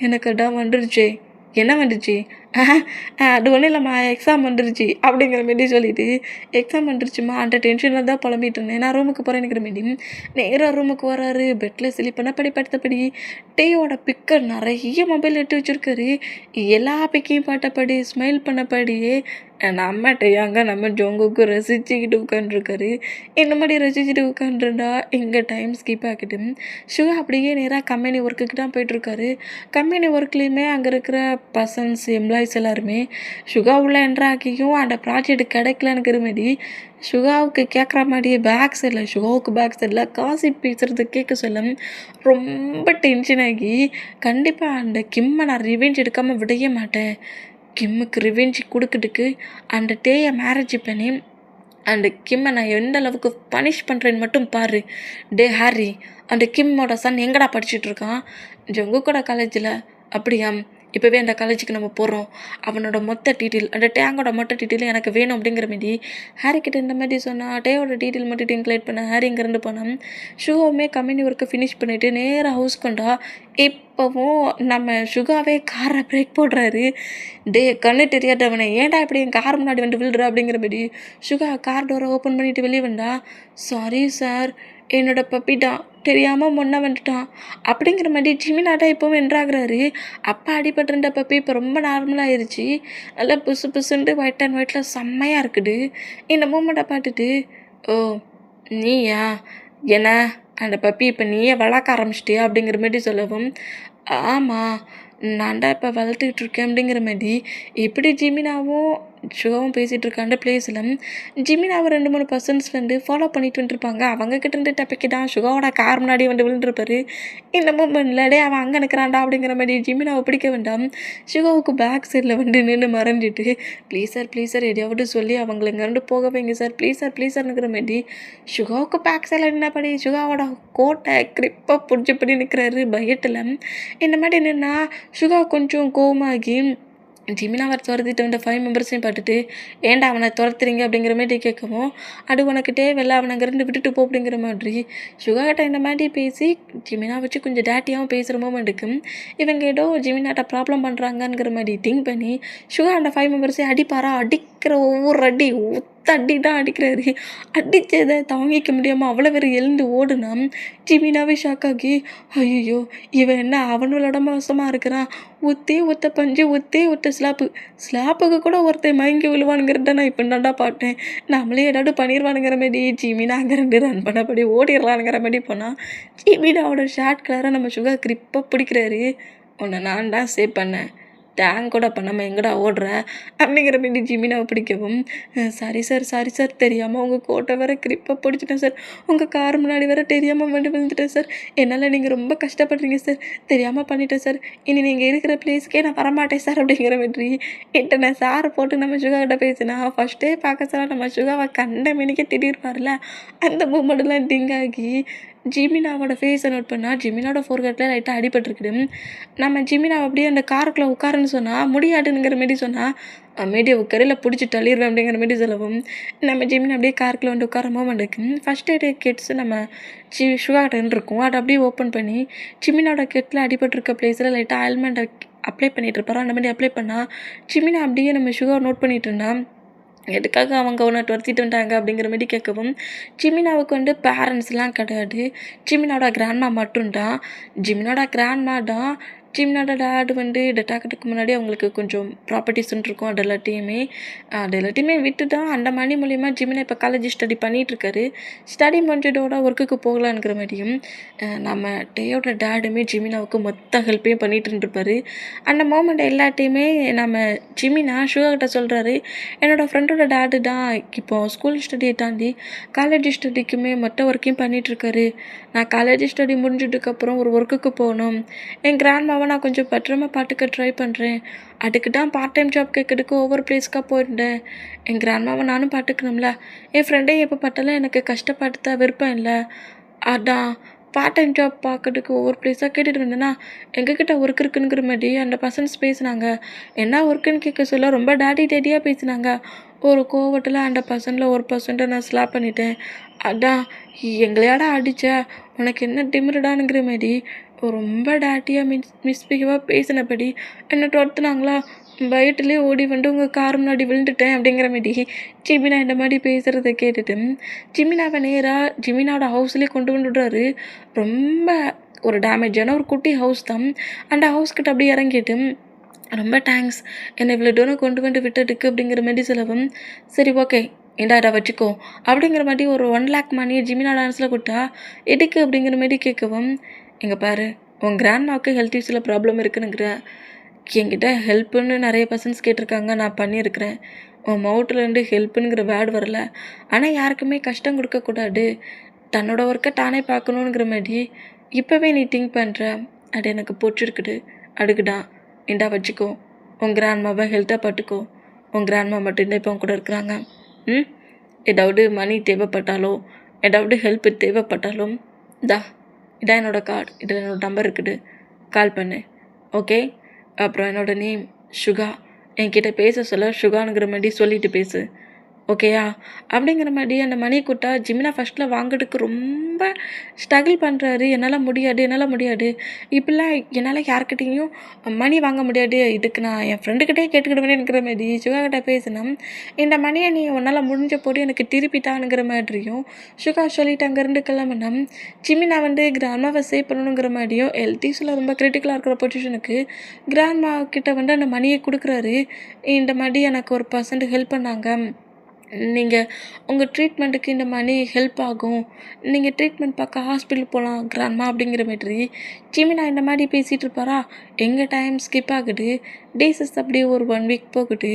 எனக்கு அதான் வந்துருச்சு. என்ன வந்துருச்சு? அது ஒன்றும் இல்லைம்மா, எக்ஸாம் வந்துருச்சு அப்படிங்கிற மாரி சொல்லிவிட்டு எக்ஸாம் வந்துருச்சுமா அந்த டென்ஷனில் தான் புலம்பிட்டு இருந்தேன், நான் ரூமுக்கு போகிறேன்னுங்கிற மாரி நேராக ரூமுக்கு வராரு. பெட்டில் ஸ்லீப் பண்ணபடி படுத்தபடி டேயோட பிக்கை நிறைய மொபைல் எடுத்து வச்சுருக்காரு. எல்லா பிக்கையும் பார்த்தபடி ஸ்மைல் பண்ணபடியே நம்ம டேயாங்க நம்ம ஜொங்குக்கு ரசிச்சுக்கிட்டு உட்காந்துருக்காரு. இந்த மாதிரி ரசிச்சுட்டு உட்காந்துருந்தா இங்கே டைம் ஸ்கிப் ஆகிட்டு சுகா அப்படியே நேராக கம்பெனி ஒர்க்குக்கு தான் போயிட்டுருக்காரு. கம்பெனி ஒர்க்லேயுமே அங்கே இருக்கிற பர்சன்ஸ் எம்ப்ளாயிஸ் எல்லாருமே சுகா உள்ள என்ட்ராக்கியும் அந்த ப்ராஜெக்ட் கிடைக்கலனுங்கிற மாதிரி சுகாவுக்கு கேட்குற மாதிரியே பேக் சைடில் சுகாவுக்கு பேக் சைடில் காசி பேசுகிறது கேட்க சொல்ல ரொம்ப டென்ஷன் ஆகி கண்டிப்பாக அந்த கிம்மை நான் ரிவெஞ்ச் எடுக்காமல் விடவே மாட்டேன், கிம்முக்கு ரிவெஞ்ச் கொடுக்கறதுக்கு அந்த டேயை மேரேஜ் பண்ணி அந்த கிம்மை நான் எந்த அளவுக்கு பனிஷ் பண்ணுறேன்னு மட்டும் பாரு. டே ஹாரி, அந்த கிம்மோட சன் எங்கடா படிச்சுட்ருக்கான்? ஜொங்கு கூட காலேஜில். அப்படியா? இப்போவே அந்த காலேஜுக்கு நம்ம போகிறோம். அவனோட மொத்த டீட்டெயில் அந்த டேங்கோட மொத்த டீட்டெயில் எனக்கு வேணும் அப்படிங்கிற மாதிரி ஹாரிக்கிட்ட இந்த மாதிரி சொன்னால் டேயோட டீட்டெயில் மட்டும் இன்க்ளைட் பண்ண ஹாரி இங்கேருந்து போனோம். ஷூவுமே கம்பெனி ஒர்க்கை ஃபினிஷ் பண்ணிவிட்டு நேராக ஹவுஸ் கொண்டா இப்போவும் நம்ம சுகாவே காரை பிரேக் போடுறாரு. டே கண்ணு தெரியாதவனை ஏன்டா இப்படி என் கார் முன்னாடி வந்து விழுற அப்படிங்கிற மாதிரி சுகா கார் டோரை ஓப்பன் பண்ணிவிட்டு வெளியே வந்தா. சாரி சார், என்னோட பப்பி தான் தெரியாமல் முன்ன வந்துட்டான் அப்படிங்கிற மாதிரி ஜிமினாட்டா இப்போவும் என்ட்ராகிறாரு. அப்பா அடிபட்டிருந்த பப்பி இப்போ ரொம்ப நார்மலாகிருச்சு, நல்லா புசு புசுன்ட்டு ஒயிட் அண்ட் ஒயிட்டில் செம்மையாக இருக்குது. இந்த மூமெண்ட்டை பார்த்துட்டு ஓ நீயா, என்ன அந்த பப்பி இப்போ நீயே வளர்க்க ஆரம்பிச்சிட்டியா அப்படிங்கிற மாதிரி சொல்லவும் ஆமாம் நான்டா இப்போ வளர்த்துக்கிட்டு இருக்கேன் அப்படிங்கிற மாதிரி இப்படி ஜிமினாவும் சுகாவும் பேசிகிட்டு இருக்க அந்த பிளேஸில் ஜிமினாவை 2-3 பர்சன்ஸ் வந்து ஃபாலோ பண்ணிட்டு வந்துருப்பாங்க. அவங்கக்கிட்ட இருந்து டப்பிக்கு தான் சுகாவோட கார் முன்னாடி வந்து விழுந்துருப்பாரு. இந்த மூமெண்ட்டில் டே அவன் அங்கே நிற்கிறான்டா அப்படிங்கிற மாதிரி ஜிமினாவை பிடிக்க வேண்டாம். சுகாவுக்கு பேக் சைடில் வந்து நின்று மறைஞ்சிட்டு ப்ளீஸ் சார் எதையாவது சொல்லி அவங்களை இங்கேருந்து போக வைங்க சார், ப்ளீஸ் சார்னுங்கிற மாதிரி சுகாவுக்கு பேக் சைடில் நின்னபடி சுகாவோட கோட்டை கிரிப்பாக பிடிச்சபடி நிற்கிறாரு பயத்தில். இந்த மாதிரி நின்னா சுகா கொஞ்சம் கோவமாகி ஜிமினாவை துரத்திட்டு வந்த 5 மெம்பர்ஸையும் பார்த்துட்டு ஏன்டா அவனை துரத்துறீங்க அப்படிங்கிற மாதிரி கேட்கவும் அது உனக்கு தேவையில்லை அவனை அங்கேருந்து விட்டுட்டு போ அப்படிங்கிற மாதிரி சுகாட்ட இந்த மாதிரி பேசி ஜிமினா வச்சு கொஞ்சம் டேட்டியாகவும் பேசுகிற மூமெண்ட்டுக்கு இவங்க ஏதோ ஜிமினாட்ட ப்ராப்ளம் பண்ணுறாங்கங்கிற மாதிரி திங்க் பண்ணி சுகா அந்த 5 மெம்பர்ஸையும் அடிப்பாரா, அடிக்கிற ஒவ்வொரு அடி அடி தான் அடிக்கிறாரு. அடித்ததை தாங்கிக்க முடியாமல் அவ்வளோ பேர் எழுந்து ஓடுனா ஜிமினாவே ஷாக் ஆகி, ஐயோ இவன் என்ன அவனோட மோசமாக இருக்கிறான், ஒத்தே ஒத்த பஞ்சு ஒத்தே ஒத்த ஸ்லாப்புக்கு கூட ஒருத்தன் மயங்கி விழுவானுங்கிறத நான் இப்போ தான்டா பார்த்தேன். நம்மளே ஏதாவது பண்ணிடுவானுங்கிற மாரி ஜிமினா அங்கே 2 ரன் பண்ணபடி ஓடிடலானுங்கிற மாரி போனால் ஜிமினாவோட ஷார்ட் கலராக நம்ம சுகர் கிரிப்பாக பிடிக்கிறாரு. உன்னை நான் தான் சேவ் பண்ணேன், டேங்க் கூட பண்ணாமல் எங்கடா ஓடுற அப்படிங்கிற மாரி ஜிமினாவை பிடிக்கவும், சாரி சார் தெரியாமல் உங்கள் கோட்டை வேறு கிரிப்பாக பிடிச்சிட்டேன் சார், உங்கள் கார் முன்னாடி வேறு தெரியாமல் விழுந்துட்டேன் சார், என்னால் நீங்கள் ரொம்ப கஷ்டப்படுறீங்க சார், தெரியாமல் பண்ணிட்டேன் சார், இனி நீங்கள் இருக்கிற பிளேஸ்க்கே நான் வரமாட்டேன் சார் அப்படிங்கிற மாதிரி என்கிட்ட சாரை போட்டு நம்ம சுகாக்கிட்ட பேசினா ஃபஸ்ட்டே பார்க்க சார் நம்ம சுகாவை கண்ட மணிக்கே திட்டிருப்பார்ல, அந்த மூமெண்ட்லாம் டிங்காகி ஜிமினாவோட ஃபேஸை நோட் பண்ணால் ஜிமினாவோட ஃபோர்கட்டில் லைட்டாக அடிபட்டுருக்குது. நம்ம ஜிமினாவை அப்படியே அந்த காருக்குள்ளே உட்காருன்னு சொன்னால் முடியாதுங்கிற மாரி சொன்னால் அமைதியை உட்காரில் பிடிச்சி தள்ளிடுவேன் அப்படிங்கிற மாரி சொல்லவும் நம்ம ஜிமினா அப்படியே காருக்குள்ளே வந்து உட்கார மோமெண்ட்டுக்கு ஃபஸ்ட் எய்டு கிட்ஸ் நம்ம சுகாட்டன் இருக்கும், அதை அப்படியே ஓப்பன் பண்ணி ஜிமினாவோட கிட்டில் அடிபட்டிருக்க பிளேஸில் லைட்டாக ஆயில்மெண்ட்டை அப்ளை பண்ணிகிட்டு இருப்பாரோ அந்த மாதிரி அப்ளை பண்ணால் ஜிமினா அப்படியே நம்ம சுகாவை நோட் பண்ணிகிட்டு இருந்தால் எதுக்காக அவங்க உன்னை துரத்திட்டு வந்துட்டாங்க அப்படிங்கிற மாதிரி கேட்கவும் ஜிமினாவுக்கு வந்து பேரண்ட்ஸ்லாம் கிடையாது, ஜிமினாவோட கிராண்ட்மா மட்டும்தான். ஜிமினோட கிராண்ட்மா தான் ஜிமினோட டேட் வந்து டெத் ஆகிறதுக்கு முன்னாடி அவங்களுக்கு கொஞ்சம் ப்ராப்பர்ட்டிஸ்ன்னு இருக்கும், அது எல்லாத்தையுமே விட்டு தான் அந்த மணி மூலிமா ஜிமினா இப்போ காலேஜ் ஸ்டடி பண்ணிகிட்ருக்காரு. ஸ்டடி முடிஞ்சதோட ஒர்க்குக்கு போகலான்ங்கிற மாதிரியும் நம்ம டேயோட டேடுமே ஜிமினாவுக்கு மொத்த ஹெல்ப்பையும் பண்ணிகிட்டு இருந்துருப்பாரு. அந்த மூமெண்ட் எல்லாத்தையுமே நம்ம ஜிமினா சுகாக்கிட்ட சொல்கிறாரு, என்னோடய ஃப்ரெண்டோட டேடு தான் இப்போது ஸ்கூல் ஸ்டடியை தாண்டி காலேஜ் ஸ்டடிக்குமே மொத்த ஒர்க்கையும் பண்ணிகிட்ருக்காரு. நான் காலேஜ் ஸ்டடி முடிஞ்சதுக்கப்புறம் ஒரு ஒர்க்குக்கு போகணும், என் கிராண்ட்மாவை நான் கொஞ்சம் பத்திரமா பார்த்துக்க ட்ரை பண்ணுறேன், அதுக்கு தான் பார்ட் டைம் ஜாப் கேட்கறதுக்கு ஒவ்வொரு பிளேஸ்க்காக போயிருந்தேன். என் கிராண்ட்மாவை நானும் பார்த்துக்கணும்ல, என் ஃப்ரெண்டே எப்போ பார்த்தாலும் எனக்கு கஷ்டப்படுத்த விருப்பம் இல்லை, அதான் பார்ட் டைம் ஜாப் பார்க்கறதுக்கு ஒவ்வொரு பிளேஸாக கேட்டுட்டு வந்தேன்னா எங்ககிட்ட ஒர்க் இருக்குங்கிற மாதிரி அந்த பர்சன்ஸ் பேசினாங்க. என்ன ஒர்க்குன்னு கேட்க சொல்ல ரொம்ப டேடியாக பேசினாங்க. ஒரு கோவத்தில் அந்த பர்சனில் ஒரு பர்சன்ட்டை நான் ஸ்லாப் பண்ணிட்டேன். அதான் எங்களையாடா அடித்த உனக்கு என்ன திமிருடானுங்கிற மாரி ரொம்ப டேட்டியாக மிஸ்பிஹேவாக பேசினபடி என்னை துரத்துனாங்களா, பைட்லேயே ஓடி வந்து உங்கள் கார் முன்னாடி விழுந்துட்டேன் அப்படிங்கிற மாரி ஜிமினா இந்த மாதிரி பேசுகிறத கேட்டுட்டு ஜிமினாவை நேராக ஜிமினாவோட ஹவுஸ்லேயே கொண்டு வந்துடுறாரு. ரொம்ப ஒரு டேமேஜான ஒரு குட்டி ஹவுஸ் தான். அந்த ஹவுஸ்கிட்ட அப்படியே இறங்கிட்டு ரொம்ப தேங்க்ஸ் என்னை இவ்வளோ தூரம் கொண்டு வந்து விட்டதுக்கு அப்படிங்கிற மாதிரி சொல்லவும், சரி ஓகே இந்தாடா வச்சுக்கோ அப்படிங்கிற மாதிரி ஒரு 1 lakh மணியை ஜிமினா டான்ஸில் கொடுத்தா எதுக்கு அப்படிங்கிற மாதிரி கேட்கவும், இங்கே பாரு உன் கிராண்ட்மாவுக்கு ஹெல்த் இஷ்யூஸில் ப்ராப்ளம் இருக்குனுங்கிற, என்கிட்ட ஹெல்ப்புன்னு நிறைய பர்சன்ஸ் கேட்டிருக்காங்க, நான் பண்ணியிருக்கிறேன், உன் மவுட்லேருந்து ஹெல்ப்புங்கிற வேர்டு வரல, ஆனால் யாருக்குமே கஷ்டம் கொடுக்கக்கூடாது, தன்னோட ஒர்க்கை தானே பார்க்கணுங்கிற மாதிரி இப்போவே நீ திங்க் பண்ணுற, அது எனக்கு பிடிச்சிருக்குது, அதுக்குதான் இந்தா வச்சுக்கோ, உன் கிராண்ட்மாவை ஹெல்த்தாக பார்த்துக்கோ, உன் கிராண்ட்மா மட்டும்தான் இப்போ கூட இருக்கிறாங்க, ஏதாவது மணி தேவைப்பட்டாலோ ஏதாவது ஹெல்ப்பு தேவைப்பட்டாலும் இதான் என்னோடய கார்டு, இதில் என்னோடய நம்பர் இருக்குது, கால் பண்ணு ஓகே. அப்புறம் என்னோடய நேம் சுகா, என்கிட்ட பேச சொல்ல சுகானுங்கிற மாதிரி சொல்லிட்டு பேசு ஓகேயா அப்படிங்கிற மாதிரி அந்த மணி கூட்டா ஜிமினா ஃபஸ்ட்டில் வாங்கிறதுக்கு ரொம்ப ஸ்ட்ரகிள் பண்ணுறாரு. என்னால் முடியாது இப்படிலாம் என்னால் யார்கிட்டையும் மணி வாங்க முடியாது, இதுக்கு நான் என் ஃப்ரெண்டுக்கிட்டே கேட்டுக்கிடுவேனுங்கிற மாதிரி சுகாக்கிட்ட பேசினா இந்த மணியை நீ உன்னால் முடிஞ்ச போது எனக்கு திருப்பிட்டானுங்கிற மாதிரியும் சுகா சொல்லிட்டு அங்கேருந்து கிளம்புனா ஜிமினா வந்து கிராண்ட்மாவை சேவ் பண்ணணுங்கிற மாதிரியும் ஹெல்த் இஷ்யூஸில் ரொம்ப கிரிட்டிக்கலாக இருக்கிற பொசிஷனுக்கு கிராண்ட்மா கிட்ட வந்து அந்த மணியை கொடுக்குறாரு. இந்த மாதிரி எனக்கு ஒரு பர்சன்ட் ஹெல்ப் பண்ணாங்க, நீங்கள் உங்கள் ட்ரீட்மெண்ட்டுக்கு இந்த மணி ஹெல்ப் ஆகும், நீங்கள் ட்ரீட்மெண்ட் பார்க்க ஹாஸ்பிட்டல் போகலாம் கிராண்ட்மா அப்படிங்கிற மாதிரி ஜிமினா இந்த மாதிரி பேசிகிட்டு இருப்பாரா. எங்கள் டைம் ஸ்கிப் ஆகுது, டேஸஸ் அப்படியே ஒரு 1 week போகுது.